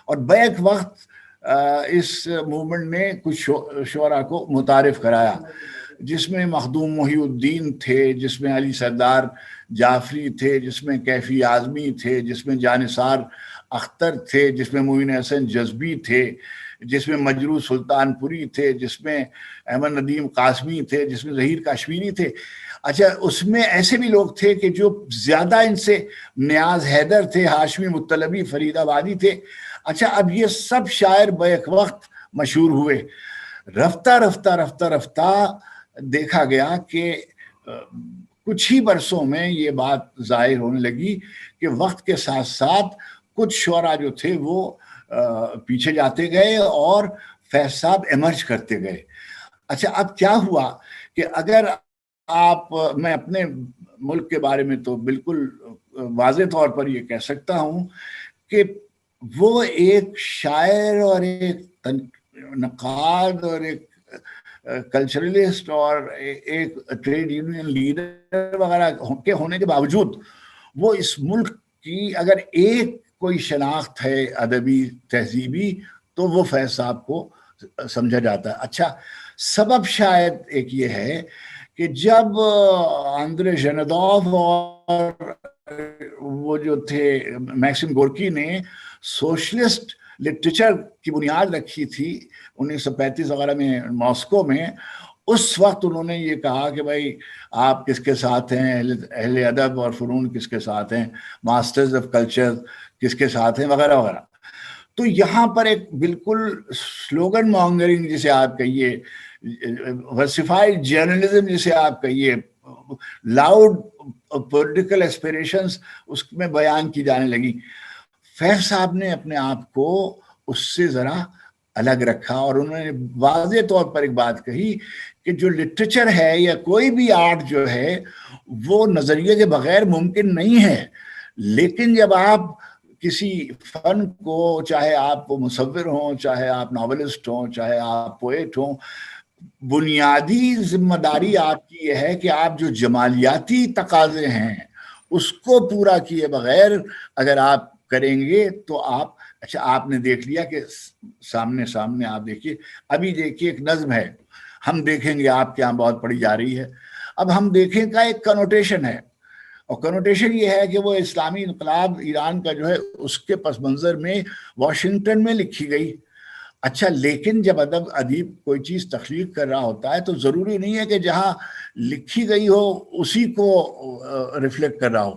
اور بیک وقت اس موومنٹ نے کچھ شعراء کو متعارف کرایا، جس میں مخدوم محی الدین تھے، جس میں علی سردار جعفری تھے، جس میں کیفی اعظمی تھے، جس میں جانثار اختر تھے، جس میں معین حسن جذبی تھے، جس میں مجروح سلطان پوری تھے، جس میں احمد ندیم قاسمی تھے، جس میں ظہیر کاشمیری تھے. اچھا، اس میں ایسے بھی لوگ تھے کہ جو زیادہ ان سے نیاز حیدر تھے، ہاشمی مطلبی فرید آبادی تھے. اچھا، اب یہ سب شاعر بیک وقت مشہور ہوئے. رفتہ رفتہ رفتہ رفتہ دیکھا گیا کہ کچھ ہی برسوں میں یہ بات ظاہر ہونے لگی کہ وقت کے ساتھ ساتھ کچھ شعراء جو تھے وہ پیچھے جاتے گئے اور فیض صاحب ایمرج کرتے گئے. اچھا، اب کیا ہوا کہ اگر میں اپنے ملک کے بارے میں تو بالکل واضح طور پر یہ کہہ سکتا ہوں کہ وہ ایک شاعر اور ایک نقاد اور ایک کلچرلسٹ اور ایک ٹریڈ یونین لیڈر وغیرہ کے ہونے کے باوجود وہ اس ملک کی اگر ایک کوئی شناخت ہے ادبی تہذیبی تو وہ فیض صاحب کو سمجھا جاتا ہے. اچھا، سبب شاید ایک یہ ہے کہ جب آندرے ژنیدوف اور وہ جو تھے میکسم گورکی نے سوشلسٹ لٹریچر کی بنیاد رکھی تھی 1935 وغیرہ میں ماسکو میں، اس وقت انہوں نے یہ کہا کہ بھائی آپ کس کے ساتھ ہیں، اہل ادب اور فنون کس کے ساتھ ہیں، ماسٹرز آف کلچر کس کے ساتھ ہیں، وغیرہ وغیرہ. تو یہاں پر ایک بالکل سلوگن مانگرنگ جسے آپ کہیے، ورسیفائڈ جرنلزم جسے آپ کہیے، لاؤڈ پولیٹیکل ایسپیریشنز اس میں بیان کی جانے لگی. فیض صاحب نے اپنے آپ کو اس سے ذرا الگ رکھا اور انہوں نے واضح طور پر ایک بات کہی کہ جو لٹریچر ہے یا کوئی بھی آرٹ جو ہے وہ نظریے کے بغیر ممکن نہیں ہے. لیکن جب آپ کسی فن کو، چاہے آپ مصور ہوں، چاہے آپ ناولسٹ ہوں، چاہے آپ پوئٹ ہوں، بنیادی ذمہ داری آپ کی یہ ہے کہ آپ جو جمالیاتی تقاضے ہیں اس کو پورا کیے بغیر اگر آپ کریں گے تو اچھا، آپ نے دیکھ لیا کہ سامنے آپ دیکھیے، ابھی دیکھیے ایک نظم ہے، ہم دیکھیں گے آپ کے یہاں بہت پڑھی جا رہی ہے. اب ہم دیکھیں کا ایک کنوٹیشن ہے، اور کنوٹیشن یہ ہے کہ وہ اسلامی انقلاب ایران کا جو ہے اس کے پس منظر میں واشنگٹن میں لکھی گئی. اچھا، لیکن جب ادیب کوئی چیز تخلیق کر رہا ہوتا ہے تو ضروری نہیں ہے کہ جہاں لکھی گئی ہو اسی کو ریفلیکٹ کر رہا ہو.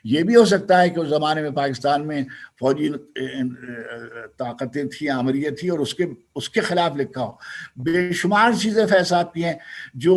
یہ بھی ہو سکتا ہے کہ اس زمانے میں پاکستان میں فوجی طاقتیں تھیں، آمریت تھی، اور اس کے خلاف لکھا ہو. بے شمار چیزیں فیض صاحب کی ہیں جو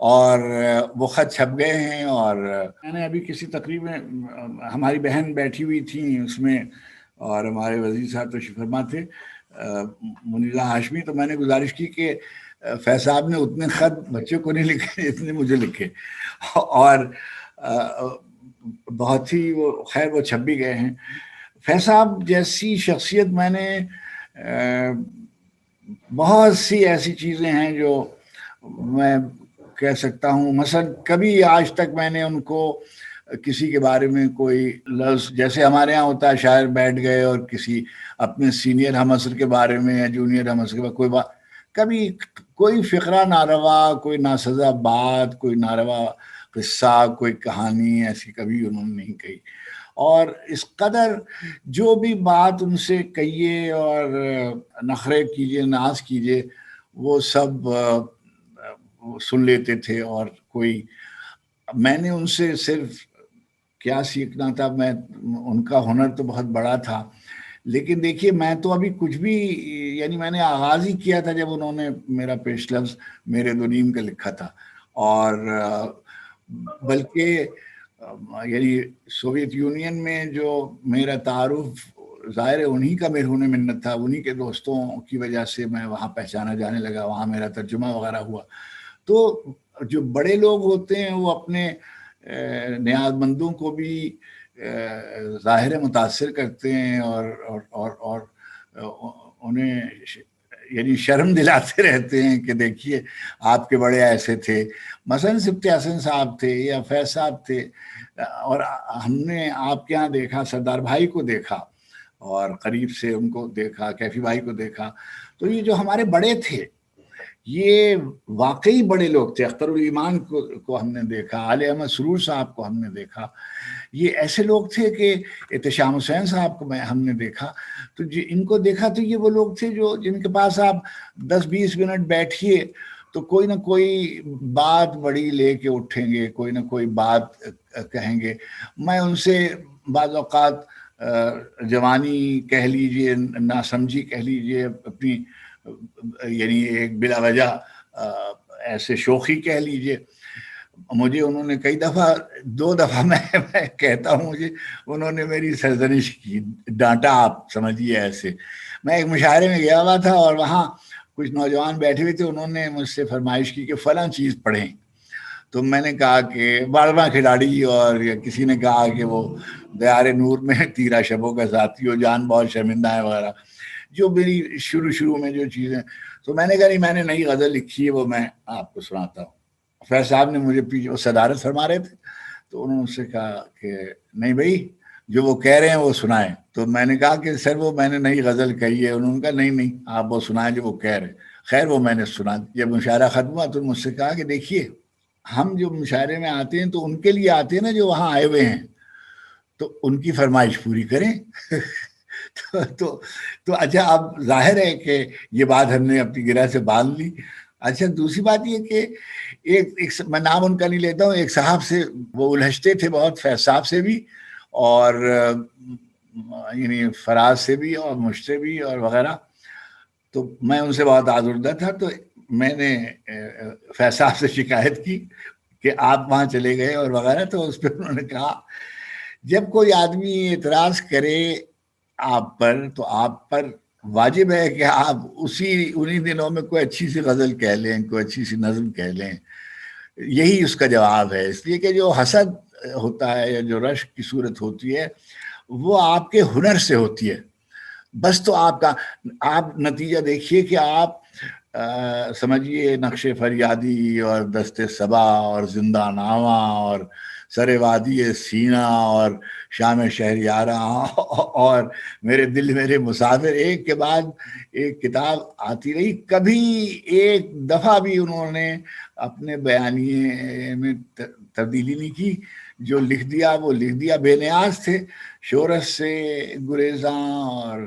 اور وہ خط چھپ گئے ہیں. اور میں نے ابھی کسی تقریب میں ہماری بہن بیٹھی ہوئی تھی اس میں، اور ہمارے وزیر صاحب تشریف فرما تھے منیرہ ہاشمی، تو میں نے گزارش کی کہ فیض صاحب نے اتنے خط بچوں کو نہیں لکھے اتنے مجھے لکھے، اور بہت ہی وہ خیر وہ چھپ بھی گئے ہیں. فیض صاحب جیسی شخصیت میں نے بہت سی ایسی چیزیں ہیں جو میں کہہ سکتا ہوں. مثلا کبھی آج تک میں نے ان کو کسی کے بارے میں کوئی لفظ، جیسے ہمارے ہاں ہوتا ہے شاعر بیٹھ گئے اور کسی اپنے سینئر ہم عصر کے بارے میں یا جونیئر ہم عصر کے بارے کوئی بات، کبھی کوئی فقرہ ناروا، کوئی ناسزا بات، کوئی ناروا قصہ، کوئی کہانی ایسی کبھی انہوں نے نہیں کہی. اور اس قدر جو بھی بات ان سے کہیے اور نخرے کیجیے، ناز کیجیے، وہ سب سن لیتے تھے. اور کوئی میں نے ان سے صرف کیا سیکھنا تھا، میں ان کا ہنر تو بہت بڑا تھا، لیکن دیکھیے میں تو ابھی کچھ بھی، یعنی میں نے آغاز ہی کیا تھا جب انہوں نے میرا پیش لفظ میرے دو نیم کا لکھا تھا. اور بلکہ یعنی سوویت یونین میں جو میرا تعارف ظاہر ہے انہی کا مرہون منت تھا، انہی کے دوستوں کی وجہ سے میں وہاں پہچانا جانے لگا، وہاں میرا ترجمہ وغیرہ ہوا. تو جو بڑے لوگ ہوتے ہیں وہ اپنے نیاز مندوں کو بھی ظاہر متاثر کرتے ہیں اور انہیں یعنی شرم دلاتے رہتے ہیں کہ دیکھیے آپ کے بڑے ایسے تھے. مثلا سبط حسن صاحب تھے یا فیض صاحب تھے، اور ہم نے آپ کے یہاں دیکھا سردار بھائی کو دیکھا اور قریب سے ان کو دیکھا، کیفی بھائی کو دیکھا. تو یہ جو ہمارے بڑے تھے یہ واقعی بڑے لوگ تھے. اختر الایمان کو ہم نے دیکھا، علی احمد سرور صاحب کو ہم نے دیکھا، یہ ایسے لوگ تھے کہ احتشام حسین صاحب کو ہم نے دیکھا. تو ان کو دیکھا تو یہ وہ لوگ تھے جو جن کے پاس آپ 10-20 منٹ بیٹھیے تو کوئی نہ کوئی بات بڑی لے کے اٹھیں گے، کوئی نہ کوئی بات کہیں گے. میں ان سے بعض اوقات جوانی کہہ لیجئے، ناسمجھی کہہ لیجئے، اپنی یعنی ایک بلا وجہ ایسے شوخی کہہ لیجئے، مجھے انہوں نے کئی دفعہ، 2 دفعہ میں کہتا ہوں مجھے انہوں نے میری سرزنش کی، ڈانٹا آپ سمجھیے ایسے. میں ایک مشاعرے میں گیا ہوا تھا اور وہاں کچھ نوجوان بیٹھے ہوئے تھے، انہوں نے مجھ سے فرمائش کی کہ فلاں چیز پڑھیں. تو میں نے کہا کہ باڑواں کھلاڑی، اور کسی نے کہا کہ وہ دیار نور میں تیرا شبوں کا ساتھی ہو، جان بہت شرمندہ ہے وغیرہ، جو میری شروع میں جو چیزیں. تو میں نے کہا نہیں، میں نے نئی غزل لکھی ہے، وہ میں آپ کو سناتا ہوں. فیض صاحب نے مجھے پیچھے صدارت فرما رہے تھے، تو انہوں نے سے کہا کہ نہیں بھائی جو وہ کہہ رہے ہیں وہ سنائیں. تو میں نے کہا کہ سر وہ میں نے نئی غزل کہی ہے. انہوں نے کہا نہیں آپ وہ سنائیں جو وہ کہہ رہے ہیں. خیر وہ میں نے سنا. جب مشاعرہ ختم ہوا تو مجھ سے کہا کہ دیکھیے ہم جو مشاعرے میں آتے ہیں تو ان کے لیے آتے ہیں نا جو وہاں آئے ہوئے ہیں، تو ان کی فرمائش پوری کریں. تو اچھا اب ظاہر ہے کہ یہ بات ہم نے اپنی گرہ سے باندھ لی. اچھا دوسری بات یہ کہ ایک میں نام ان کا نہیں لیتا ہوں، ایک صاحب سے وہ الجھتے تھے بہت، فیض صاحب سے بھی اور یعنی فراز سے بھی اور مجھ سے بھی اور وغیرہ. تو میں ان سے بہت آزردہ تھا، تو میں نے فیض صاحب سے شکایت کی کہ آپ وہاں چلے گئے اور وغیرہ. تو اس پہ انہوں نے کہا جب کوئی آدمی اعتراض کرے آپ پر تو آپ پر واجب ہے کہ آپ انہی دنوں میں کوئی اچھی سی غزل کہہ لیں، کوئی اچھی سی نظم کہہ لیں. یہی اس کا جواب ہے. اس لیے کہ جو حسد ہوتا ہے یا جو رشک کی صورت ہوتی ہے وہ آپ کے ہنر سے ہوتی ہے بس. تو آپ نتیجہ دیکھیے کہ آپ سمجھیے نقش فریادی اور دست صبا اور زندہ نامہ اور سر وادی سینا اور شام شہریاراں اور میرے دل میرے مسافر، ایک کے بعد ایک کتاب آتی رہی. کبھی ایک دفعہ بھی انہوں نے اپنے بیانیے میں تبدیلی نہیں کی. جو لکھ دیا وہ لکھ دیا. بے نیاز تھے، شہرت سے گریزاں، اور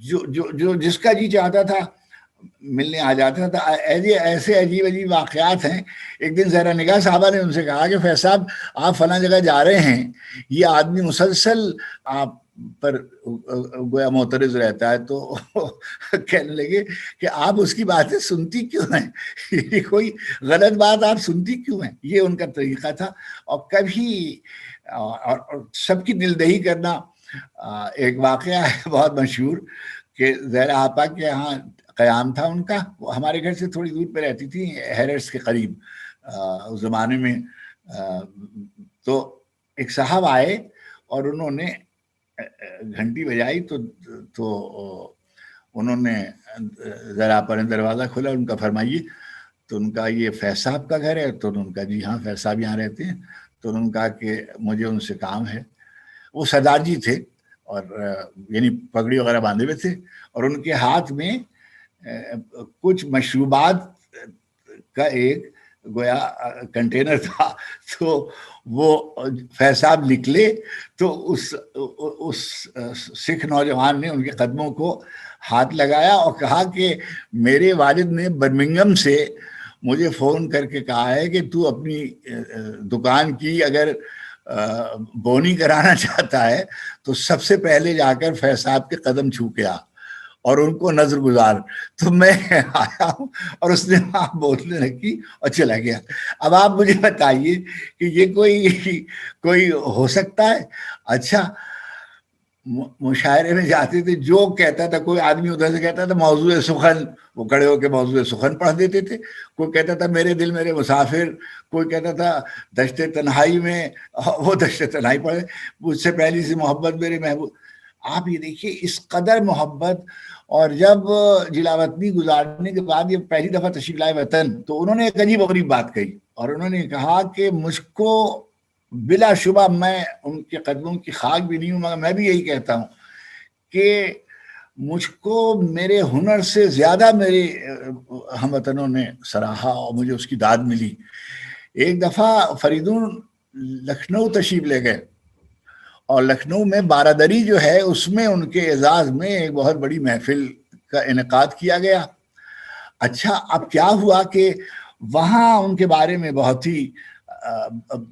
جو جس کا جی چاہتا تھا ملنے آ جاتا تھا. ایسے عجیب واقعات ہیں. ایک دن زہرا نگاہ صاحبہ نے ان سے کہا کہ فیض صاحب آپ فلاں جگہ جا رہے ہیں، یہ آدمی مسلسل آپ پر گویا معترض رہتا ہے تو کہنے لگے کہ آپ اس کی باتیں سنتی کیوں ہیں, یہ کوئی غلط بات آپ سنتی کیوں ہیں, یہ ان کا طریقہ تھا. اور کبھی اور سب کی دلدہی کرنا. ایک واقعہ ہے بہت مشہور کہ زہرا آپا کے یہاں قیام تھا ان کا, وہ ہمارے گھر سے تھوڑی دور پہ رہتی تھی, ہیرٹس کے قریب اس زمانے میں. تو ایک صاحب آئے اور انہوں نے گھنٹی بجائی تو انہوں نے ذرا پر دروازہ کھولا, ان کا فرمائیے. تو ان کا یہ فیض صاحب کا گھر ہے؟ تو انہوں نے کہا جی ہاں فیض صاحب یہاں رہتے ہیں. تو انہوں نے کہا کہ مجھے ان سے کام ہے. وہ سردار جی تھے اور یعنی پگڑی وغیرہ باندھے ہوئے تھے, اور ان کے ہاتھ میں کچھ مشروبات کا ایک گویا کنٹینر تھا. تو وہ فیض صاحب نکلے تو اس سکھ نوجوان نے ان کے قدموں کو ہاتھ لگایا اور کہا کہ میرے والد نے برمنگم سے مجھے فون کر کے کہا ہے کہ تو اپنی دکان کی اگر بونی کرانا چاہتا ہے تو سب سے پہلے جا کر فیض صاحب کے قدم چھو کے آ اور ان کو نظر گزار. تو میں آیا ہوں اور اس نے وہاں بولنے لگی اور چلا گیا. اب آپ مجھے بتائیے کہ یہ کوئی ہو سکتا ہے؟ اچھا مشاعرے میں جاتے تھے, جو کہتا تھا, کوئی آدمی ادھر سے کہتا تھا موضوع سخن, وہ کھڑے ہو کے موضوع سخن پڑھ دیتے تھے. کوئی کہتا تھا میرے دل میرے مسافر, کوئی کہتا تھا دشت تنہائی میں, وہ دشت تنہائی پڑھے, مجھ سے پہلی سی محبت میرے محبوب. آپ یہ دیکھیے اس قدر محبت. اور جب جلاوطنی گزارنے کے بعد یہ پہلی دفعہ تشریف لائے وطن, تو انہوں نے ایک عجیب غریب بات کہی, اور انہوں نے کہا کہ مجھ کو بلا شبہ, میں ان کے قدموں کی خاک بھی نہیں ہوں, مگر میں بھی یہی کہتا ہوں کہ مجھ کو میرے ہنر سے زیادہ میرے ہم وطنوں نے سراہا اور مجھے اس کی داد ملی. ایک دفعہ فریدون لکھنؤ تشریف لے گئے, اور لکھنؤ میں بارادری جو ہے اس میں ان کے اعزاز میں ایک بہت بڑی محفل کا انعقاد کیا گیا. اچھا اب کیا ہوا کہ وہاں ان کے بارے میں بہت ہی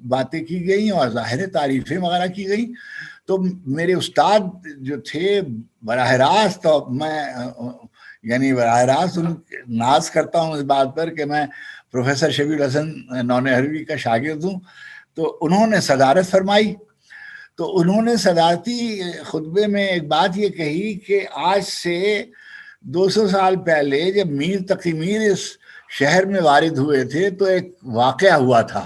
باتیں کی گئیں اور ظاہر تعریفیں وغیرہ کی گئیں. تو میرے استاد جو تھے براہ راست, میں یعنی براہ راست ناز کرتا ہوں اس بات پر کہ میں پروفیسر شبیر الحسن نونہروی کا شاگرد ہوں, تو انہوں نے صدارت فرمائی. تو انہوں نے صدارتی خطبے میں ایک بات یہ کہی کہ آج سے 200 سال پہلے جب میر تقی میر اس شہر میں وارد ہوئے تھے تو ایک واقعہ ہوا تھا,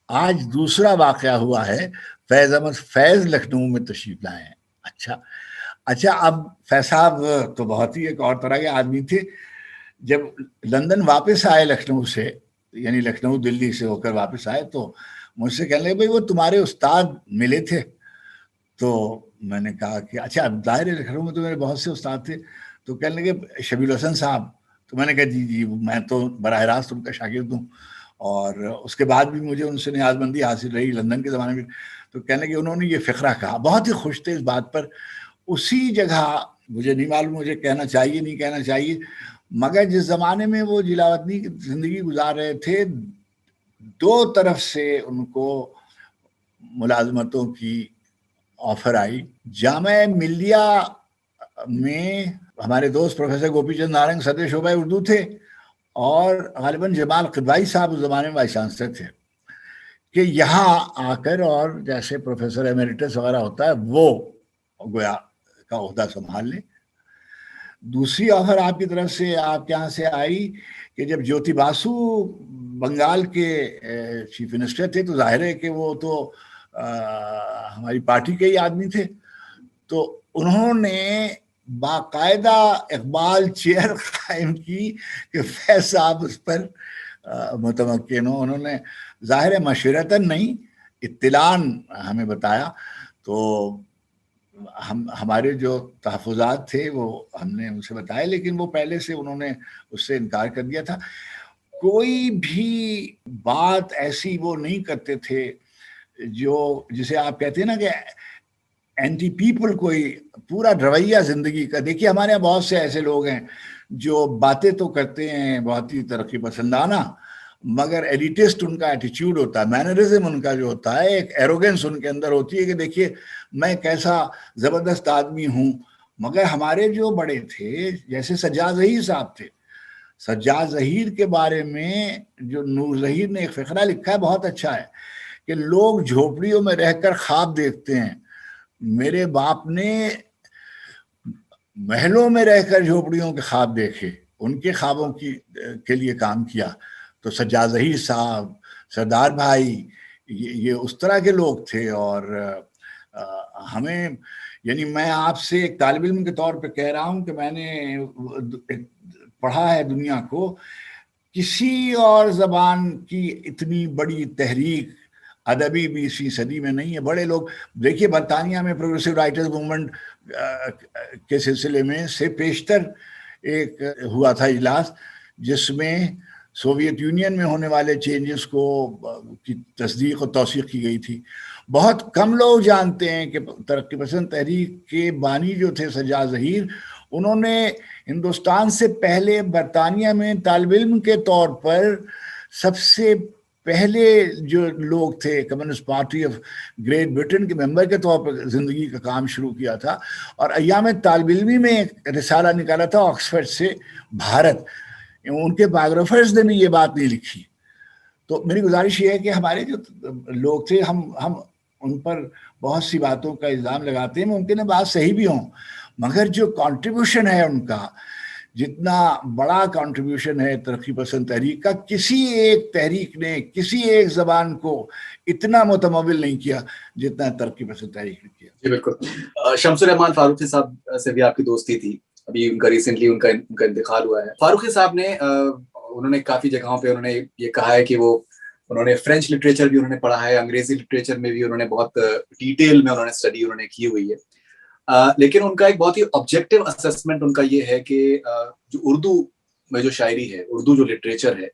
آج دوسرا واقعہ ہوا ہے, فیض احمد فیض لکھنؤ میں تشریف لائے ہیں. اچھا اب فیض صاحب تو بہت ہی ایک اور طرح کے آدمی تھے. جب لندن واپس آئے لکھنؤ سے, یعنی لکھنؤ دلی سے ہو کر واپس آئے, تو مجھ سے کہنے لگے بھائی وہ تمہارے استاد ملے تھے. تو میں نے کہا کہ اچھا ظاہر لکھنؤ میں تو میرے بہت سے استاد تھے. تو کہنے لگے شبیر الحسن صاحب. تو میں نے کہا جی میں تو براہ راست ان کا شاگرد ہوں, اور اس کے بعد بھی مجھے ان سے نیاز مندی حاصل رہی لندن کے زمانے میں. تو کہنے لگے انہوں نے یہ فقرہ کہا, بہت ہی خوش تھے اس بات پر. اسی جگہ مجھے نہیں معلوم مجھے کہنا چاہیے نہیں کہنا چاہیے, مگر جس زمانے میں وہ جلاوطنی کی زندگی گزار رہے تھے, 2 طرف سے ان کو ملازمتوں کی آفر آئی. جامعہ ملیہ میں ہمارے دوست پروفیسر گوپی چند نارنگ صدر شعبہ اردو تھے, اور غالباً جمال قدوائی صاحب اس زمانے میں وائس چانسلر تھے, کہ یہاں آ کر اور جیسے پروفیسر ایمیریٹس وغیرہ ہوتا ہے وہ گویا کا عہدہ سنبھال لیں. دوسری آفر آپ کی طرف سے آپ کے یہاں سے آئی کہ جب جیوتی باسو بنگال کے چیف منسٹر تھے, تو ظاہر ہے کہ وہ تو ہماری پارٹی کے ہی آدمی تھے. تو انہوں نے باقاعدہ اقبال چیئر قائم کی کہ فیض صاحب اس پر متمکن ہو. انہوں نے ظاہر مشورتاً نہیں اطلاعاً ہمیں بتایا. تو ہمارے جو تحفظات تھے وہ ہم نے ان سے بتائے, لیکن وہ پہلے سے انہوں نے اس سے انکار کر دیا تھا. کوئی بھی بات ایسی وہ نہیں کرتے تھے جسے آپ کہتے ہیں نا کہ اینٹی پیپل, کوئی پورا رویہ زندگی کا. دیکھیے ہمارے یہاں بہت سے ایسے لوگ ہیں جو باتیں تو کرتے ہیں بہت ہی ترقی پسندانہ, مگر ایلیٹسٹ ان کا ایٹیچیوڈ ہوتا ہے, مینرزم ان کا جو ہوتا ہے, ایک ایروگنس ان کے اندر ہوتی ہے کہ دیکھیے میں کیسا زبردست آدمی ہوں. مگر ہمارے جو بڑے تھے جیسے سجاد ظہیر صاحب تھے, سجاد ظہیر کے بارے میں جو نور ظہیر نے ایک فقرہ لکھا ہے بہت اچھا ہے کہ لوگ جھوپڑیوں میں رہ کر خواب دیکھتے ہیں, میرے باپ نے محلوں میں رہ کر جھوپڑیوں کے خواب دیکھے, ان کے خوابوں کے لیے کام کیا. تو سجاد ظہیر صاحب, سردار بھائی, یہ اس طرح کے لوگ تھے. اور ہمیں یعنی میں آپ سے ایک طالب علم کے طور پہ کہہ رہا ہوں کہ میں نے پڑھا ہے دنیا کو, کسی اور زبان کی اتنی بڑی تحریک ادبی 20ویں صدی میں نہیں ہے. بڑے لوگ دیکھیے برطانیہ میں پروگریسو رائٹرز موومنٹ کے سلسلے میں سے پیشتر ایک ہوا تھا اجلاس جس میں سوویت یونین میں ہونے والے چینجز کو کی تصدیق و توثیق کی گئی تھی. بہت کم لوگ جانتے ہیں کہ ترقی پسند تحریک کے بانی جو تھے سجاد ظہیر, انہوں نے ہندوستان سے پہلے برطانیہ میں طالب علم کے طور پر سب سے پہلے جو لوگ تھے communist party of Great Britain کے ممبر کے طور پر زندگی کا کام شروع کیا تھا, اور ایام طالب علمی میں ایک رسالہ نکالا تھا آکسفورڈ سے, بھارت. ان کے بایوگرافرز نے بھی یہ بات نہیں لکھی. تو میری گزارش یہ ہے کہ ہمارے جو لوگ تھے ہم ان پر بہت سی باتوں کا الزام لگاتے ہیں, ممکن ہے بات صحیح بھی ہوں, مگر جو کنٹریبیوشن ہے ان کا, جتنا بڑا کنٹریبیوشن ہے ترقی پسند تحریک کا, کسی ایک تحریک نے کسی ایک زبان کو اتنا متمول نہیں کیا جتنا ترقی پسند تحریک نے کیا. جی بالکل. شمس الرحمان فاروقی صاحب سے بھی آپ کی دوستی تھی, ابھی ان کا ریسنٹلی ان کا انتقال ہوا ہے. فاروقی صاحب نے انہوں نے کافی جگہوں پہ انہوں نے یہ کہا ہے کہ وہ انہوں نے فرینچ لٹریچر بھی انہوں نے پڑھا ہے, انگریزی لٹریچر میں بھی انہوں نے بہت ڈیٹیل میں انہوں نے اسٹڈی انہوں نے کی ہوئی ہے. لیکن ان کا ایک بہت ہی آبجیکٹو اسسمنٹ ان کا یہ ہے کہ جو اردو میں جو شاعری ہے, اردو جو لٹریچر ہے,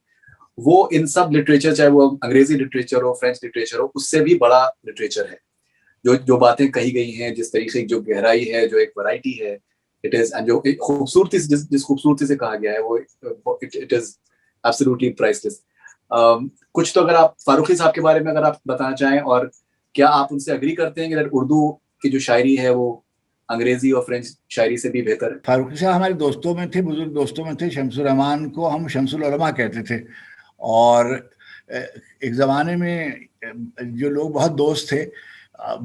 وہ ان سب لٹریچر, چاہے وہ انگریزی لٹریچر ہو, فرینچ لٹریچر ہو, اس سے بھی بڑا لٹریچر ہے. جو باتیں کہی گئی ہیں, جس طریقے کی جو گہرائی ہے, جو ایک ورائٹی ہے, اٹ از, جو خوبصورتی سے جس خوبصورتی سے کہا گیا ہے وہ it is absolutely price less. کچھ تو اگر آپ فاروقی صاحب کے بارے میں اگر آپ بتانا چاہیں, اور کیا آپ ان سے اگری کرتے ہیں کہ اردو کی جو شاعری ہے وہ انگریزی اور فرینچ شاعری سے بھی بہتر ہے؟ فاروقی صاحب ہمارے دوستوں میں تھے, بزرگ دوستوں میں تھے. شمس الرحمان کو ہم شمس العلماء کہتے تھے, اور ایک زمانے میں جو لوگ بہت دوست تھے,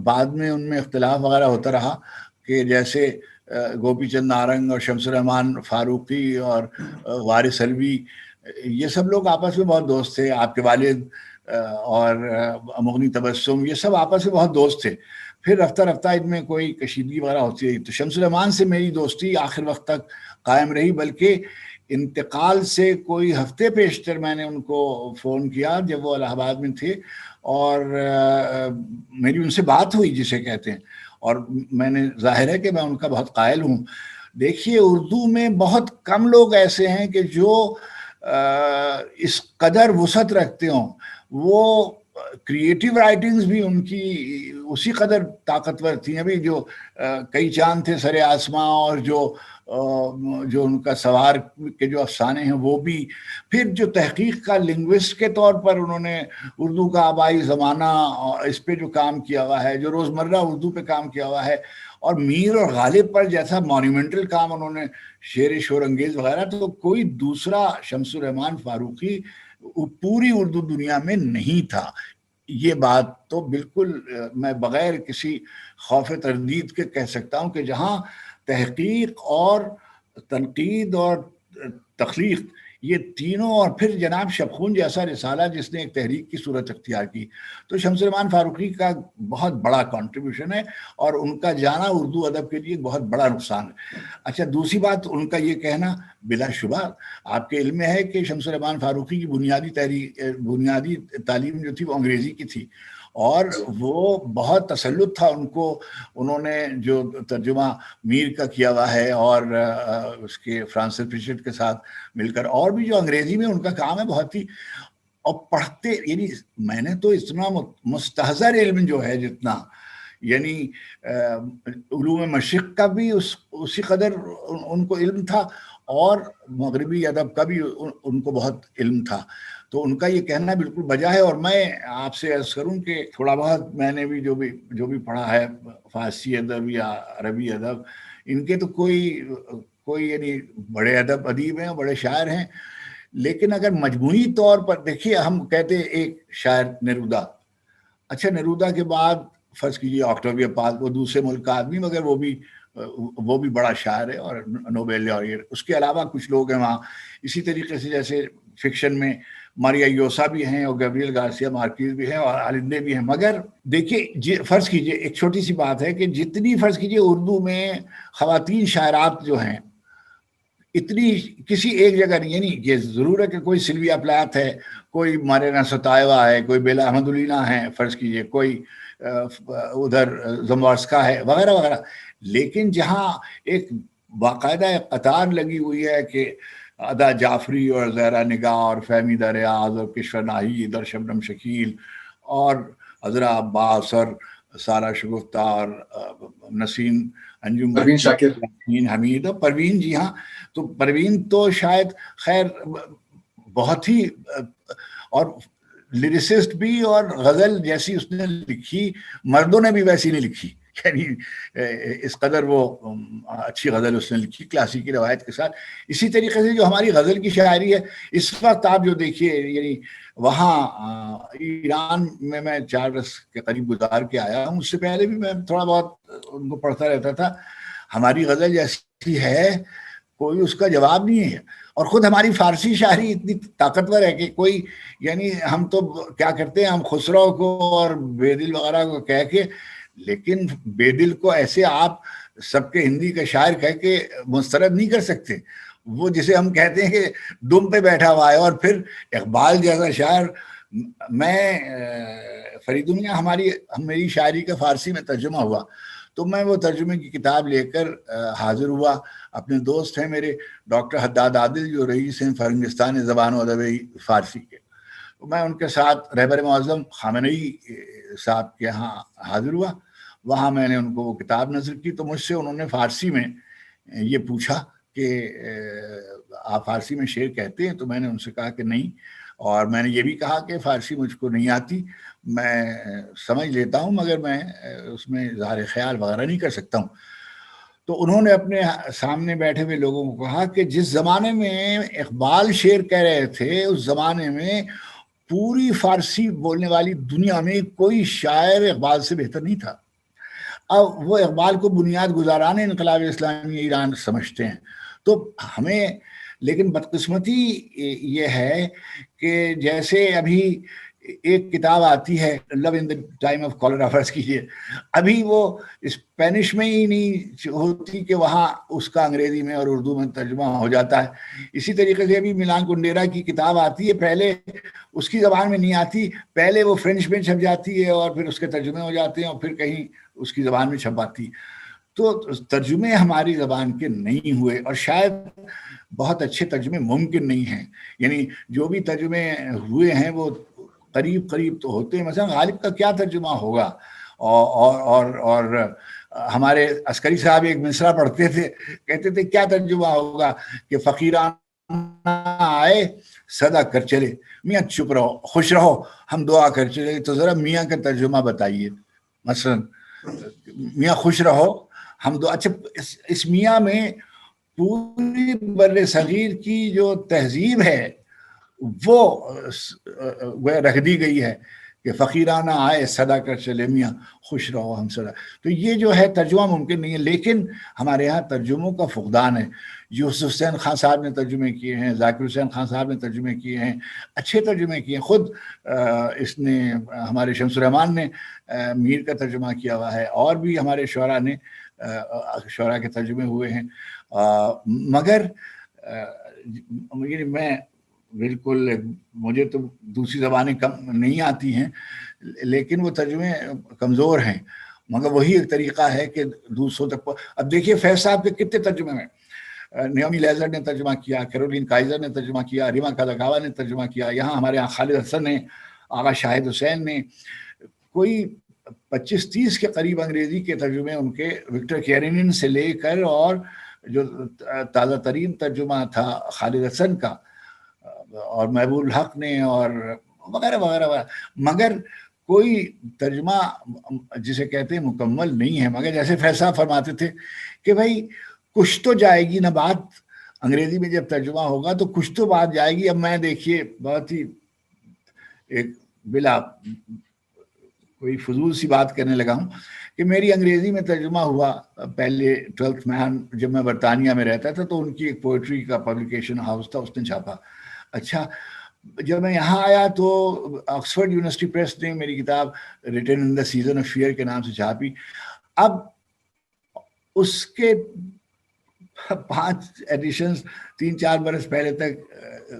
بعد میں ان میں اختلاف وغیرہ ہوتا رہا کہ جیسے گوپی چند نارنگ اور شمس الرحمان فاروقی اور وارث علوی, یہ سب لوگ آپس میں بہت دوست تھے. آپ کے والد اور مغنی تبسم, یہ سب آپس میں بہت دوست تھے. پھر رفتہ رفتہ ان میں کوئی کشیدگی وغیرہ ہوتی رہی. تو شمس الرحمان سے میری دوستی آخر وقت تک قائم رہی, بلکہ انتقال سے کوئی ہفتے پیشتر میں نے ان کو فون کیا جب وہ الہ آباد میں تھے, اور میری ان سے بات ہوئی جسے کہتے ہیں, اور میں نے ظاہر ہے کہ میں ان کا بہت قائل ہوں. دیکھیے اردو میں بہت کم لوگ ایسے ہیں کہ جو اس قدر وسعت رکھتے ہوں. وہ کریٹیو رائٹنگز بھی ان کی اسی قدر طاقتور تھیں. ابھی جو کئی چاند تھے سر آسماں, اور جو ان کا سوار کے جو افسانے ہیں وہ بھی. پھر جو تحقیق کا لنگوسٹ کے طور پر انہوں نے اردو کا آبائی زمانہ اس پہ جو کام کیا ہوا ہے, جو روزمرہ اردو پہ کام کیا ہوا ہے, اور میر اور غالب پر جیسا مونیومنٹل کام انہوں نے, شعر شور انگیز وغیرہ, تو کوئی دوسرا شمس الرحمان فاروقی پوری اردو دنیا میں نہیں تھا. یہ بات تو بالکل میں بغیر کسی خوف تردید کے کہہ سکتا ہوں کہ جہاں تحقیق اور تنقید اور تخلیق یہ تینوں, اور پھر جناب شبخون جیسا رسالہ جس نے ایک تحریک کی صورت اختیار کی, تو شمس الرحمان فاروقی کا بہت بڑا کنٹریبیوشن ہے, اور ان کا جانا اردو ادب کے لیے بہت بڑا نقصان ہے. اچھا, دوسری بات ان کا یہ کہنا, بلا شبہ آپ کے علم میں ہے کہ شمس الرحمان فاروقی کی بنیادی تعلیم جو تھی وہ انگریزی کی تھی, اور وہ بہت تسلط تھا ان کو. انہوں نے جو ترجمہ میر کا کیا ہوا ہے, اور اس کے فرانسس پریچٹ کے ساتھ مل کر, اور بھی جو انگریزی میں ان کا کام ہے بہت ہی, اور پڑھتے, یعنی میں نے تو اتنا مستحضر علم جو ہے جتنا, یعنی علوم مشرق کا بھی اسی قدر ان کو علم تھا, اور مغربی ادب کا بھی ان کو بہت علم تھا. تو ان کا یہ کہنا بالکل بجا ہے. اور میں آپ سے عرض کروں کہ تھوڑا بہت میں نے بھی جو بھی پڑھا ہے فارسی ادب یا عربی ادب، ان کے تو کوئی یعنی بڑے ادیب ہیں، بڑے شاعر ہیں، لیکن اگر مجموعی طور پر دیکھیے، ہم کہتے ہیں ایک شاعر نرودا، اچھا نرودا کے بعد فرض کیجیے آکٹاویہ پاز، وہ دوسرے ملک کا آدمی مگر وہ بھی بڑا شاعر ہے اور نوبل laureate. اس کے علاوہ کچھ لوگ ہیں وہاں. اسی طریقے سے جیسے فکشن میں ماریا یوسا بھی ہیں اور گیبریل گارسیا مارکیز بھی ہیں اور آلندے بھی ہیں. مگر دیکھیے فرض کیجیے ایک چھوٹی سی بات ہے کہ جتنی فرض کیجیے اردو میں خواتین شاعرات جو ہیں اتنی کسی ایک جگہ نہیں. یعنی یہ ضرور ہے کہ کوئی سلویا پلاth ہے، کوئی مارینا ستائوا ہے، کوئی بیلا احمدولینا ہے، فرض کیجیے کوئی ادھر زموارسکا ہے وغیرہ وغیرہ، لیکن جہاں ایک باقاعدہ قطار لگی ہوئی ہے کہ ادا جعفری اور زہرا نگاہ اور فہمیدہ ریاض اور کشور ناہید اور شبنم شکیل اور عذرا عباس اور سارا شگفتہ اور نسیم انجم پروین شاکر، حمید اور پروین. جی ہاں، تو پروین تو شاید خیر بہت ہی، اور لیریسسٹ بھی، اور غزل جیسی اس نے لکھی مردوں نے بھی ویسی نہیں لکھی. یعنی اس قدر وہ اچھی غزل اس نے لکھی کلاسیکی روایت کے ساتھ. اسی طریقے سے جو ہماری غزل کی شاعری ہے اس وقت آپ جو دیکھیے، یعنی وہاں ایران میں 4 برس کے قریب گزار کے آیا ہوں. اس سے پہلے بھی میں تھوڑا بہت ان کو پڑھتا رہتا تھا. ہماری غزل جیسی ہے کوئی اس کا جواب نہیں ہے. اور خود ہماری فارسی شاعری اتنی طاقتور ہے کہ کوئی، یعنی ہم تو کیا کرتے ہیں، ہم خسرو کو اور بے دل وغیرہ کو کہہ کے، لیکن بے دل کو ایسے آپ سب کے ہندی کا شاعر کہہ کے مسترد نہیں کر سکتے. وہ جسے ہم کہتے ہیں کہ دم پہ بیٹھا ہوا ہے. اور پھر اقبال جیسا شاعر، میں فریدونیا میری شاعری کا فارسی میں ترجمہ ہوا تو میں وہ ترجمے کی کتاب لے کر حاضر ہوا. اپنے دوست ہیں میرے ڈاکٹر حداد عادل جو رئیس ہیں فرنگستان زبان و ادب فارسی کے، میں ان کے ساتھ رہبر معظم خامنئی صاحب کے ہاں حاضر ہوا. وہاں میں نے ان کو وہ کتاب نظر کی تو مجھ سے انہوں نے فارسی میں یہ پوچھا کہ آپ فارسی میں شعر کہتے ہیں؟ تو میں نے ان سے کہا کہ نہیں، اور میں نے یہ بھی کہا کہ فارسی مجھ کو نہیں آتی، میں سمجھ لیتا ہوں مگر میں اس میں اظہار خیال وغیرہ نہیں کر سکتا ہوں. تو انہوں نے اپنے سامنے بیٹھے ہوئے لوگوں کو کہا کہ جس زمانے میں اقبال شعر کہہ رہے تھے اس زمانے میں پوری فارسی بولنے والی دنیا میں کوئی شاعر اقبال سے بہتر نہیں تھا. اب وہ اقبال کو بنیاد گزاران انقلاب اسلامی ایران سمجھتے ہیں. تو ہمیں لیکن بدقسمتی یہ ہے کہ جیسے ابھی ایک کتاب آتی ہے لو ان دا ٹائم آف کالرا، فرض کیجیے، ابھی وہ اسپینش میں ہی نہیں ہوتی کہ وہاں اس کا انگریزی میں اور اردو میں ترجمہ ہو جاتا ہے. اسی طریقے سے ابھی ملان کنڈیرا کی کتاب آتی ہے، پہلے اس کی زبان میں نہیں آتی، پہلے وہ فرینچ میں چھپ جاتی ہے اور پھر اس کے ترجمے ہو جاتے ہیں اور پھر کہیں اس کی زبان میں چھپ آتی ہے. تو ترجمے ہماری زبان کے نہیں ہوئے اور شاید بہت اچھے ترجمے ممکن نہیں ہیں. یعنی جو بھی ترجمے ہوئے ہیں وہ قریب تو ہوتے ہیں. مثلا غالب کا کیا ترجمہ ہوگا؟ اور ہمارے عسکری صاحب ایک مصرع پڑھتے تھے، کہتے تھے کیا ترجمہ ہوگا کہ فقیران آئے صدا کر چلے، میاں چپ رہو خوش رہو ہم دعا کر چلے. تو ذرا میاں کا ترجمہ بتائیے. مثلا میاں خوش رہو ہم دعا. اچھا اس میاں میں پوری بر صغیر کی جو تہذیب ہے وہ رکھ دی گئی ہے کہ فقیرانہ آئے صدا کر چلے میاں خوش رہو ہم صدا. تو یہ جو ہے ترجمہ ممکن نہیں ہے. لیکن ہمارے ہاں ترجموں کا فقدان ہے. یوسف حسین خان صاحب نے ترجمے کیے ہیں، ذاکر حسین خان صاحب نے ترجمے کیے ہیں، اچھے ترجمے کیے ہیں. خود اس نے ہمارے شمس الرحمان نے میر کا ترجمہ کیا ہوا ہے، اور بھی ہمارے شعراء کے ترجمے ہوئے ہیں. مگر میں بالکل، مجھے تو دوسری زبانیں کم نہیں آتی ہیں لیکن وہ ترجمے کمزور ہیں. مگر وہی ایک طریقہ ہے کہ دوسروں تک. اب دیکھیے فیض صاحب کے کتنے ترجمے میں، نیومی لیزر نے ترجمہ کیا، کیرولین کائزر نے ترجمہ کیا، ریما کاداکاوا نے ترجمہ کیا، یہاں ہمارے یہاں خالد حسن نے، آغا شاہد حسین نے، کوئی 25-30 کے قریب انگریزی کے ترجمے ان کے وکٹر کیرینن سے لے کر اور جو تازہ ترین ترجمہ تھا خالد حسن کا اور محبوب الحق نے اور وغیرہ وغیرہ وغیرہ، مگر کوئی ترجمہ جسے کہتے ہیں مکمل نہیں ہے. مگر جیسے فیصلہ فرماتے تھے کہ بھائی کچھ تو جائے گی نا بات، انگریزی میں جب ترجمہ ہوگا تو کچھ تو بات جائے گی. اب میں دیکھیے بہت ہی ایک بلا کوئی فضول سی بات کرنے لگا ہوں کہ میری انگریزی میں ترجمہ ہوا پہلے 12th میں، جب میں برطانیہ میں رہتا تھا تو ان کی ایک پوئٹری کا پبلیکیشن ہاؤس تھا، اس نے چھاپا. اچھا جب میں یہاں آیا تو آکسفورڈ یونیورسٹی پریس نے میری کتاب written in the season of fear کے نام سے چھاپی. اب اس کے 5 ایڈیشنز 3-4 برس پہلے تک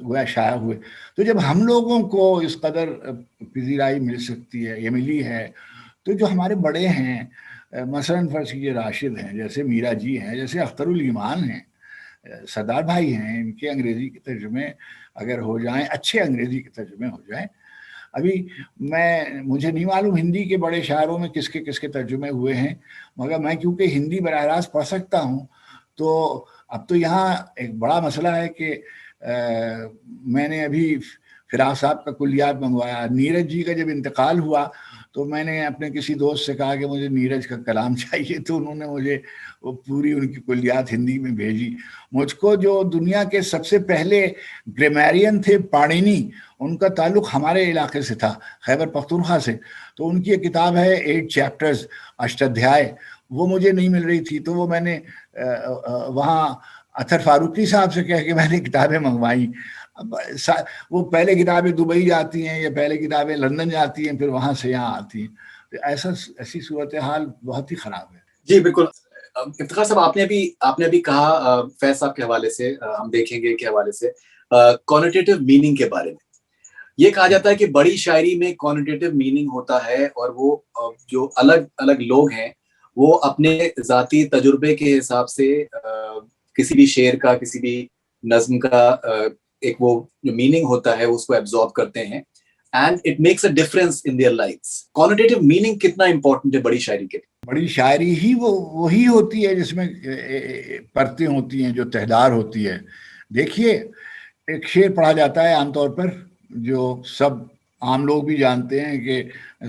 گویا شائع ہوئے. تو جب ہم لوگوں کو اس قدر پذیرائی مل سکتی ہے، یہ ملی ہے، تو جو ہمارے بڑے ہیں مثلاً فرض کیجیے راشد ہیں، جیسے میرا جی ہیں، جیسے اختر الایمان ہیں، سردار بھائی ہیں، ان کے انگریزی کے ترجمے اگر ہو جائیں، اچھے انگریزی کے ترجمے ہو جائیں. ابھی مجھے نہیں معلوم ہندی کے بڑے شاعروں میں کس کے ترجمے ہوئے ہیں، مگر میں کیونکہ ہندی براہ راست پڑھ سکتا ہوں تو اب تو یہاں ایک بڑا مسئلہ ہے کہ میں نے ابھی فراق صاحب کا کلیات منگوایا. نیرج جی کا جب انتقال ہوا تو میں نے اپنے کسی دوست سے کہا کہ مجھے نیرج کا کلام چاہیے، تو انہوں نے مجھے وہ پوری ان کی کلیات ہندی میں بھیجی. مجھ کو جو دنیا کے سب سے پہلے گرامیرین تھے پاڑینی، ان کا تعلق ہمارے علاقے سے تھا، خیبر پختونخوا سے. تو ان کی ایک کتاب ہے 8 چیپٹرز اشٹادھیائے، وہ مجھے نہیں مل رہی تھی، تو وہ میں نے وہاں اطہر فاروقی صاحب سے کہہ کے میں نے کتابیں منگوائیں. وہ پہلے کتابیں دبئی جاتی ہیں یا پہلے کتابیں لندن جاتی ہیں، پھر وہاں سے یہاں آتی ہیں. تو ایسی صورتحال بہت ہی خراب ہے. جی بالکل. افتخار صاحب آپ نے ابھی کہا فیض صاحب کے حوالے سے، ہم دیکھیں گے کے حوالے سے کونوٹیٹو میننگ کے بارے میں. یہ کہا جاتا ہے کہ بڑی شاعری میں کونوٹیٹو میننگ ہوتا ہے، اور وہ جو الگ الگ لوگ ہیں وہ اپنے ذاتی تجربے کے حساب سے کسی بھی شعر کا، کسی بھی نظم کا ایک وہ جو میننگ ہوتا ہے اس کو ایبزارب کرتے ہیں، and it makes a difference in their lives. Connotative meaning کتنا امپورٹنٹ ہے بڑی شاعری کے لیے؟ بڑی شاعری ہی وہی ہوتی ہے جس میں پرتیں ہوتی ہیں، جو تہدار ہوتی ہے. دیکھیے ایک شعر پڑھا جاتا ہے عام طور پر جو سب عام لوگ بھی جانتے ہیں کہ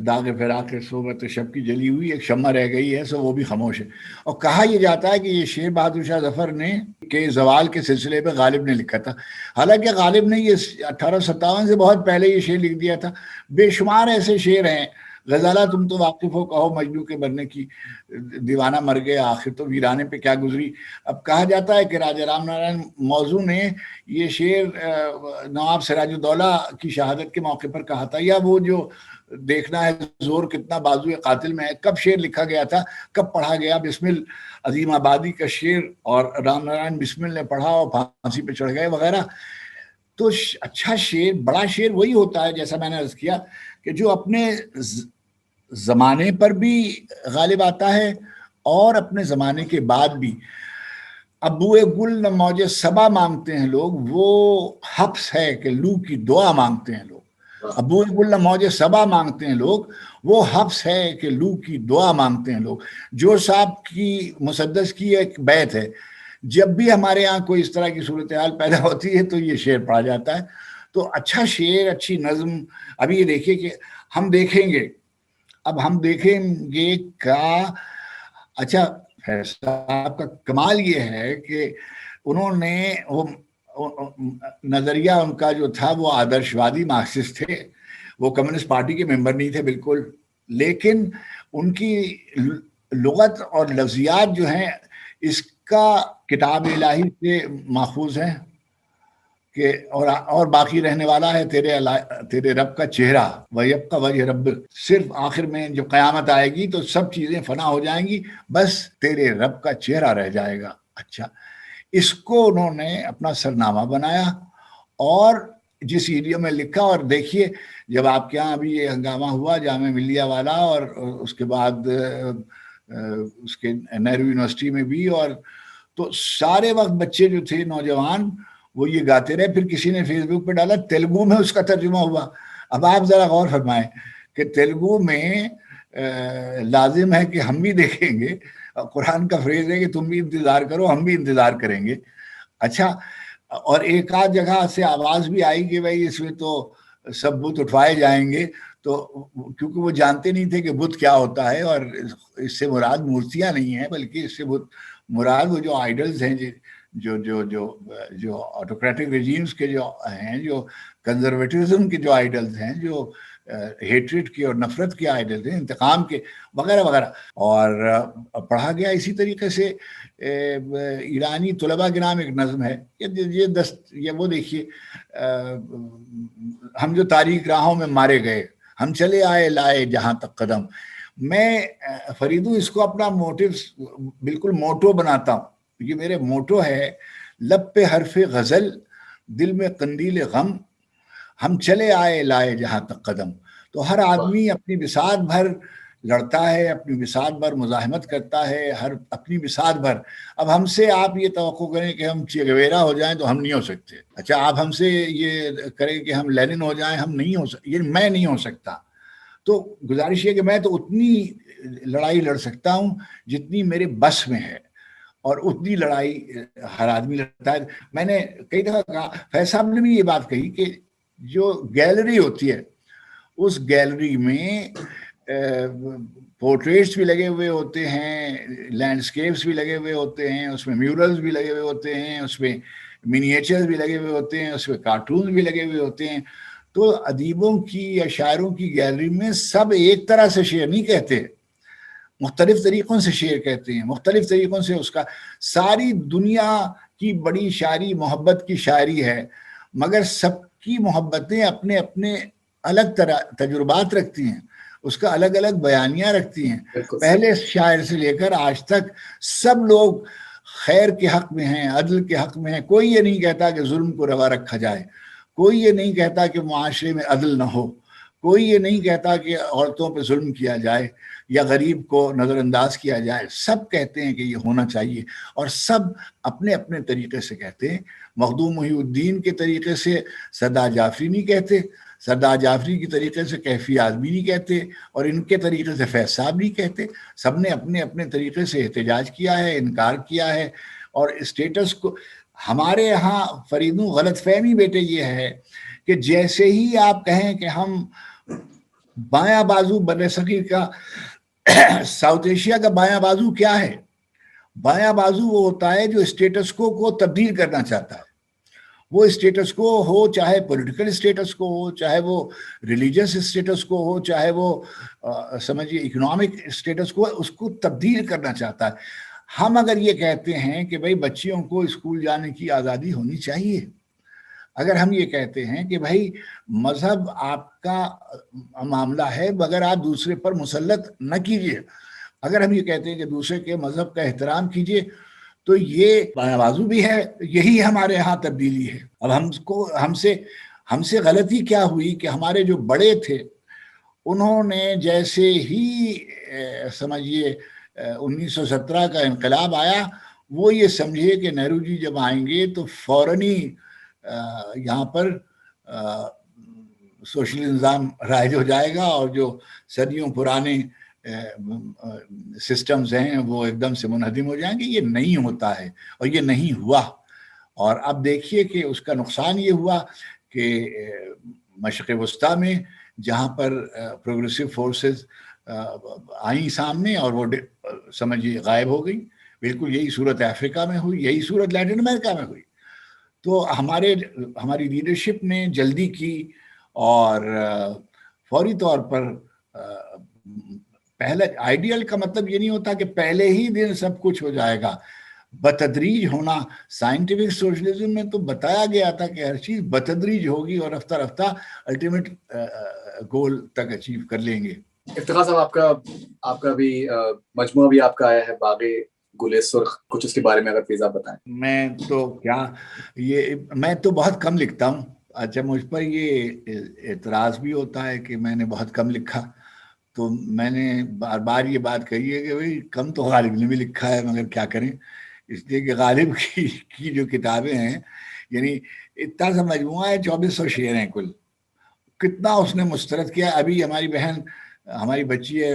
داغ فراق صحبت شب کی جلی ہوئی ایک شمع رہ گئی ہے سو وہ بھی خاموش ہے. اور کہا یہ جاتا ہے کہ یہ شعر بہادر شاہ ظفر نے کہ زوال کے سلسلے میں غالب نے لکھا تھا. حالانکہ غالب نے یہ 1857 سے بہت پہلے یہ شعر لکھ دیا تھا. بے شمار ایسے شعر ہیں، غزالہ تم تو واقف ہو، کہو مجنوں کے مرنے کی، دیوانہ مر گیا، آخر تو ویرانے پہ کیا گزری. اب کہا جاتا ہے کہ راجہ رام نارائن موضوع نے یہ شعر نواب سراج الدولہ کی شہادت کے موقع پر کہا تھا، یا وہ جو دیکھنا ہے زور کتنا بازو قاتل میں ہے، کب شعر لکھا گیا تھا، کب پڑھا گیا. بسمل عظیم آبادی کا شعر اور رام نارائن بسمل نے پڑھا اور پھانسی پہ چڑھ گئے وغیرہ. تو اچھا شعر، بڑا شعر وہی ہوتا ہے جیسا میں نے عرض کیا کہ جو اپنے زمانے پر بھی غالب آتا ہے اور اپنے زمانے کے بعد بھی. ابوئے گل نہ موج صبا مانگتے ہیں لوگ، وہ حبس ہے کہ لو کی دعا مانگتے ہیں لوگ. ابوئے گل نہ موج صبا مانگتے ہیں لوگ، وہ حبس ہے کہ لو کی دعا مانگتے ہیں لوگ. جوڑ صاحب کی مسدس کی ایک بیت ہے، جب بھی ہمارے ہاں کوئی اس طرح کی صورتحال پیدا ہوتی ہے تو یہ شعر پڑھا جاتا ہے. تو اچھا شعر، اچھی نظم. ابھی یہ دیکھیے کہ ہم دیکھیں گے اچھا صاحب کا کمال یہ ہے کہ انہوں نے وہ نظریہ ان کا جو تھا وہ آدرشوادی مارکسسٹ تھے، وہ کمیونسٹ پارٹی کے ممبر نہیں تھے بالکل، لیکن ان کی لغت اور لفظیات جو ہیں اس کا کتاب الہی سے ماخوذ ہیں کہ اور باقی رہنے والا ہے تیرے رب کا چہرہ، وَيَبْقَى وَجْهُ رَبِّكَ. صرف آخر میں جب قیامت آئے گی تو سب چیزیں فنا ہو جائیں گی، بس تیرے رب کا چہرہ رہ جائے گا. اچھا، اس کو انہوں نے اپنا سرنامہ بنایا اور جس ایڈیو میں لکھا. اور دیکھیے جب آپ کے یہاں ابھی یہ ہنگامہ ہوا جامعہ ملیہ والا، اور اس کے بعد اس کے نہرو یونیورسٹی میں بھی، اور تو سارے وقت بچے جو تھے نوجوان وہ یہ گاتے رہے. پھر کسی نے فیس بک پہ ڈالا تیلگو میں اس کا ترجمہ ہوا. اب آپ ذرا غور فرمائیں کہ تیلگو میں لازم ہے کہ ہم بھی دیکھیں گے قرآن کا فریز ہے کہ تم بھی انتظار کرو ہم بھی انتظار کریں گے. اچھا، اور ایک آدھ جگہ سے آواز بھی آئی کہ بھائی اس میں تو سب بت اٹھوائے جائیں گے، تو کیونکہ وہ جانتے نہیں تھے کہ بت کیا ہوتا ہے، اور اس سے مراد مورتیاں نہیں ہیں بلکہ اس سے مراد وہ جو آئیڈلز ہیں، جو جو جو جو آٹوکریٹک رجیمز کے جو ہیں، جو کنزرویٹزم کے جو آئیڈلز ہیں، جو ہیٹریڈ کی اور نفرت کے آئیڈلز ہیں، انتقام کے وغیرہ وغیرہ. اور پڑھا گیا اسی طریقے سے ایرانی طلباء کے نام ایک نظم ہے، یہ وہ دیکھیے، ہم جو تاریک راہوں میں مارے گئے، ہم چلے آئے لائے جہاں تک قدم. میں فریدو اس کو اپنا موٹو بالکل موٹو بناتا ہوں. یہ میرے موٹو ہے، لب پہ حرف غزل دل میں قندیل غم، ہم چلے آئے لائے جہاں تک قدم. تو ہر آدمی اپنی بساط بھر لڑتا ہے، اپنی بساط بھر مزاحمت کرتا ہے، ہر اپنی بساط بھر. اب ہم سے آپ یہ توقع کریں کہ ہم چے گویرا ہو جائیں تو ہم نہیں ہو سکتے. اچھا، آپ ہم سے یہ کریں کہ ہم لینن ہو جائیں، ہم نہیں ہو سکتے، یہ میں نہیں ہو سکتا. تو گزارش یہ کہ میں تو اتنی لڑائی لڑ سکتا ہوں جتنی میرے بس میں ہے، اور اتنی لڑائی ہر آدمی لڑتا ہے. میں نے کئی دفعہ کہا، فیض صاحب نے بھی یہ بات کہی کہ جو گیلری ہوتی ہے، اس گیلری میں پورٹریٹس بھی لگے ہوئے ہوتے ہیں، لینڈسکیپس بھی لگے ہوئے ہوتے ہیں، اس میں میورلز بھی لگے ہوئے ہوتے ہیں، اس میں منییچرز بھی لگے ہوئے ہوتے ہیں، اس میں کارٹونز بھی لگے ہوئے ہوتے ہیں. تو ادیبوں کی یا شاعروں کی گیلری میں سب ایک طرح سے شعر نہیں کہتے، مختلف طریقوں سے شعر کہتے ہیں، مختلف طریقوں سے اس کا. ساری دنیا کی بڑی شاعری محبت کی شاعری ہے، مگر سب کی محبتیں اپنے اپنے الگ طرح تجربات رکھتی ہیں، اس کا الگ الگ بیانیہ رکھتی ہیں. پہلے شاعر سے لے کر آج تک سب لوگ خیر کے حق میں ہیں، عدل کے حق میں ہیں. کوئی یہ نہیں کہتا کہ ظلم کو روا رکھا جائے، کوئی یہ نہیں کہتا کہ معاشرے میں عدل نہ ہو، کوئی یہ نہیں کہتا کہ عورتوں پہ ظلم کیا جائے یا غریب کو نظر انداز کیا جائے. سب کہتے ہیں کہ یہ ہونا چاہیے، اور سب اپنے اپنے طریقے سے کہتے ہیں. مخدوم محی الدین کے طریقے سے سردار جعفری نہیں کہتے، سردار جعفری کی طریقے سے کیفی آدمی نہیں کہتے، اور ان کے طریقے سے فیض صاحب نہیں کہتے. سب نے اپنے اپنے طریقے سے احتجاج کیا ہے، انکار کیا ہے. اور اسٹیٹس کو ہمارے ہاں فریدوں غلط فہمی بیٹے یہ ہے کہ جیسے ہی آپ کہیں کہ ہم بایاں بازو بر صغیر کا، ساؤتھ ایشیا کا بایاں بازو کیا ہے؟ بایاں بازو وہ ہوتا ہے جو اسٹیٹس کو تبدیل کرنا چاہتا ہے. وہ اسٹیٹس کو ہو، چاہے پولیٹیکل اسٹیٹس کو ہو، چاہے وہ ریلیجس اسٹیٹس کو ہو، چاہے وہ سمجھیے اکنامک اسٹیٹس کو، اس کو تبدیل کرنا چاہتا ہے. ہم اگر یہ کہتے ہیں کہ بھائی بچیوں کو اسکول جانے کی آزادی ہونی چاہیے، اگر ہم یہ کہتے ہیں کہ بھائی مذہب آپ کا معاملہ ہے مگر آپ دوسرے پر مسلط نہ کیجیے، اگر ہم یہ کہتے ہیں کہ دوسرے کے مذہب کا احترام کیجیے، تو یہ بایاں بازو بھی ہے. یہی ہمارے ہاں تبدیلی ہے. اب ہم سے غلطی کیا ہوئی کہ ہمارے جو بڑے تھے انہوں نے جیسے ہی سمجھیے 1917 کا انقلاب آیا، وہ یہ سمجھے کہ نہرو جی جب آئیں گے تو فوراً ہی یہاں پر سوشل نظام رائج ہو جائے گا، اور جو صدیوں پرانے سسٹمز ہیں وہ ایک دم سے منہدم ہو جائیں گے. یہ نہیں ہوتا ہے، اور یہ نہیں ہوا. اور اب دیکھیے کہ اس کا نقصان یہ ہوا کہ مشرق وسطیٰ میں جہاں پر پروگریسو فورسز آئیں سامنے اور وہ سمجھیے غائب ہو گئی. بالکل یہی صورت افریقہ میں ہوئی، یہی صورت لیٹن امریکہ میں ہوئی. تو ہماری لیڈرشپ نے جلدی کی، اور فوری طور پر پہلے آئیڈیل کا مطلب یہ نہیں ہوتا کہ پہلے ہی دن سب کچھ ہو جائے گا، بتدریج ہونا. سائنٹیفک سوشلزم میں تو بتایا گیا تھا کہ ہر چیز بتدریج ہوگی، اور رفتہ رفتہ الٹیمیٹ گول تک اچیو کر لیں گے. افتخار صاحب، آپ کا بھی مجموعہ بھی آپ کا آیا ہے باغ گل سرخ، کچھ اس کے بارے میں اگر پلیز آپ بتائیں. میں تو بہت کم لکھتا ہوں. اچھا، مجھ پر یہ اعتراض بھی ہوتا ہے کہ میں نے بہت کم لکھا، تو میں نے بار بار یہ بات کہی ہے کہ بھائی کم تو غالب نے بھی لکھا ہے، مگر کیا کریں، اس لیے کہ غالب کی جو کتابیں ہیں، یعنی اتنا سا مجموعہ ہے، 2400 شعر ہیں کل. کتنا اس نے مسترد کیا. ابھی ہماری بہن، ہماری بچی ہے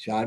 4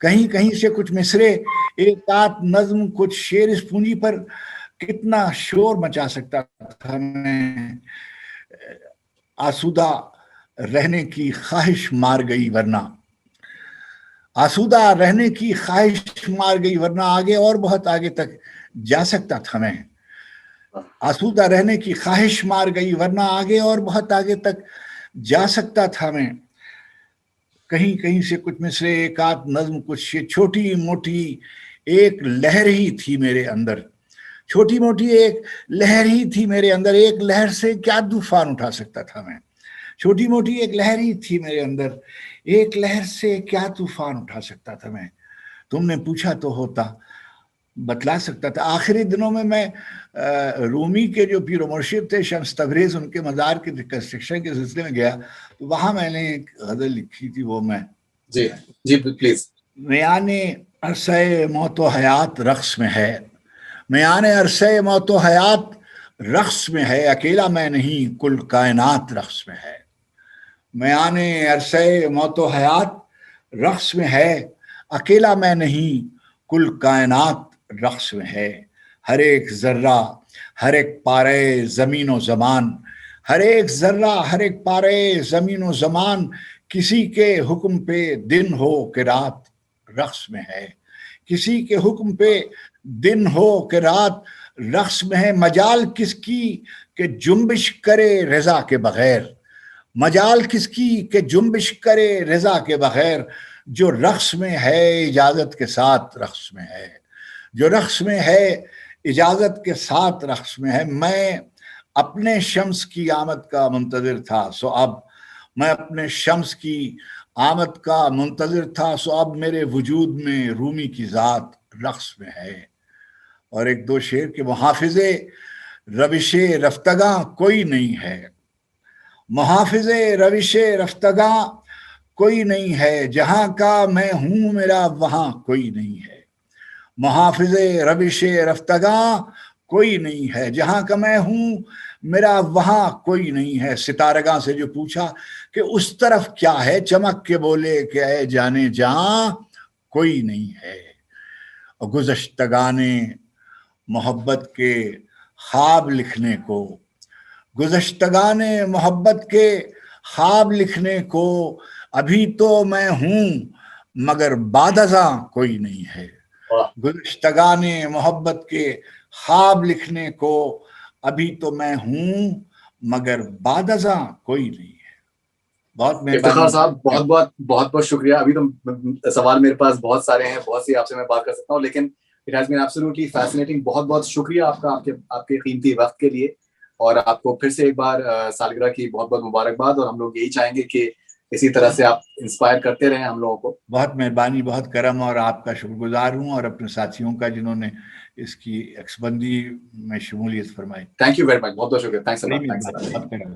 کہیں کہیں سے کچھ مصرے، ایک آدھ نظم، کچھ شعر اس پونجی پر کتنا شور مچا سکتا تھا میں. آسودہ رہنے کی خواہش مار گئی ورنہ، آسودہ رہنے کی خواہش مار گئی ورنہ آگے اور بہت آگے تک جا سکتا تھا میں. آسودہ رہنے کی خواہش مار گئی ورنہ آگے اور بہت آگے تک جا سکتا تھا میں. کہیں کہیں سے کچھ مصرے، ایک آدھ نظم، کچھ چھوٹی موٹی ایک لہر ہی تھی میرے اندر، چھوٹی موٹی ایک لہر ہی تھی میرے اندر. ایک لہر سے کیا طوفان اٹھا سکتا تھا میں، چھوٹی موٹی ایک لہر ہی تھی میرے اندر، ایک لہر سے کیا طوفان اٹھا سکتا تھا میں. تم نے پوچھا تو ہوتا، بتلا سکتا تھا. آخری دنوں میں رومی کے جو پیر و مرشد تھے شمس تبریز، ان کے مزار کے کنسٹرکشن کے سلسلے میں گیا تو وہاں میں نے ایک غزل لکھی تھی، وہ میں جی جی پلیز. میان عرصہ موت و حیات رقص میں ہے، میان عرصہ موت و حیات رقص میں ہے، اکیلا میں نہیں کل کائنات رقص میں ہے. میان عرصہ موت و حیات رقص میں ہے، اکیلا میں نہیں کل کائنات رقص میں ہے. ہر ایک ذرہ، ہر ایک پارے زمین و زمان، ہر ایک ذرہ، ہر ایک پارے زمین و زمان، کسی کے حکم پہ دن ہو کہ رات رقص میں ہے، کسی کے حکم پہ دن ہو کہ رات رقص میں ہے. مجال کس کی کہ جنبش کرے رضا کے بغیر، مجال کس کی کہ جنبش کرے رضا کے بغیر. جو رقص میں ہے اجازت کے ساتھ رقص میں ہے، جو رقص میں ہے اجازت کے ساتھ رقص میں ہے. میں اپنے شمس کی آمد کا منتظر تھا سو اب، میں اپنے شمس کی آمد کا منتظر تھا سو اب میرے وجود میں رومی کی ذات رقص میں ہے. اور ایک دو شعر کے محافظ روش رفتگاں کوئی نہیں ہے، محافظ روش رفتگاں کوئی نہیں ہے، جہاں کا میں ہوں میرا وہاں کوئی نہیں ہے. محافظ روش رفتگاں کوئی نہیں ہے، جہاں کا میں ہوں میرا وہاں کوئی نہیں ہے. ستارگاں سے جو پوچھا کہ اس طرف کیا ہے، چمک کے بولے کہ اے جانے جہاں کوئی نہیں ہے. گزشتگان محبت کے خواب لکھنے کو، گزشتگان محبت کے خواب لکھنے کو، ابھی تو میں ہوں مگر بعد ازاں کوئی نہیں ہے. گزشتگان محبت کے خواب لکھنے کو، ابھی تو میں ہوں مگر بعد ازاں کوئی نہیں ہے. بہت افتخار صاحب مہربانی. بہت بہت شکریہ. ابھی تو سوال میرے پاس بہت سارے ہیں، بہت سی آپ سے میں بات کر سکتا ہوں، لیکن it has been absolutely fascinating. بہت بہت شکریہ آپ کا، آپ کے قیمتی وقت کے لیے. اور آپ کو پھر سے ایک بار سالگرہ کی بہت بہت مبارکباد. اور ہم لوگ یہی چاہیں گے کہ اسی طرح سے آپ انسپائر کرتے رہیں ہم لوگوں کو. بہت مہربانی، بہت کرم، اور آپ کا شکر گزار ہوں، اور اپنے ساتھیوں کا جنہوں نے اس کی عکس بندی میں شمولیت فرمائی. Thank you very much. بہت بہت شکریہ. تھینکس بڑی مہربانی، بہت کرم.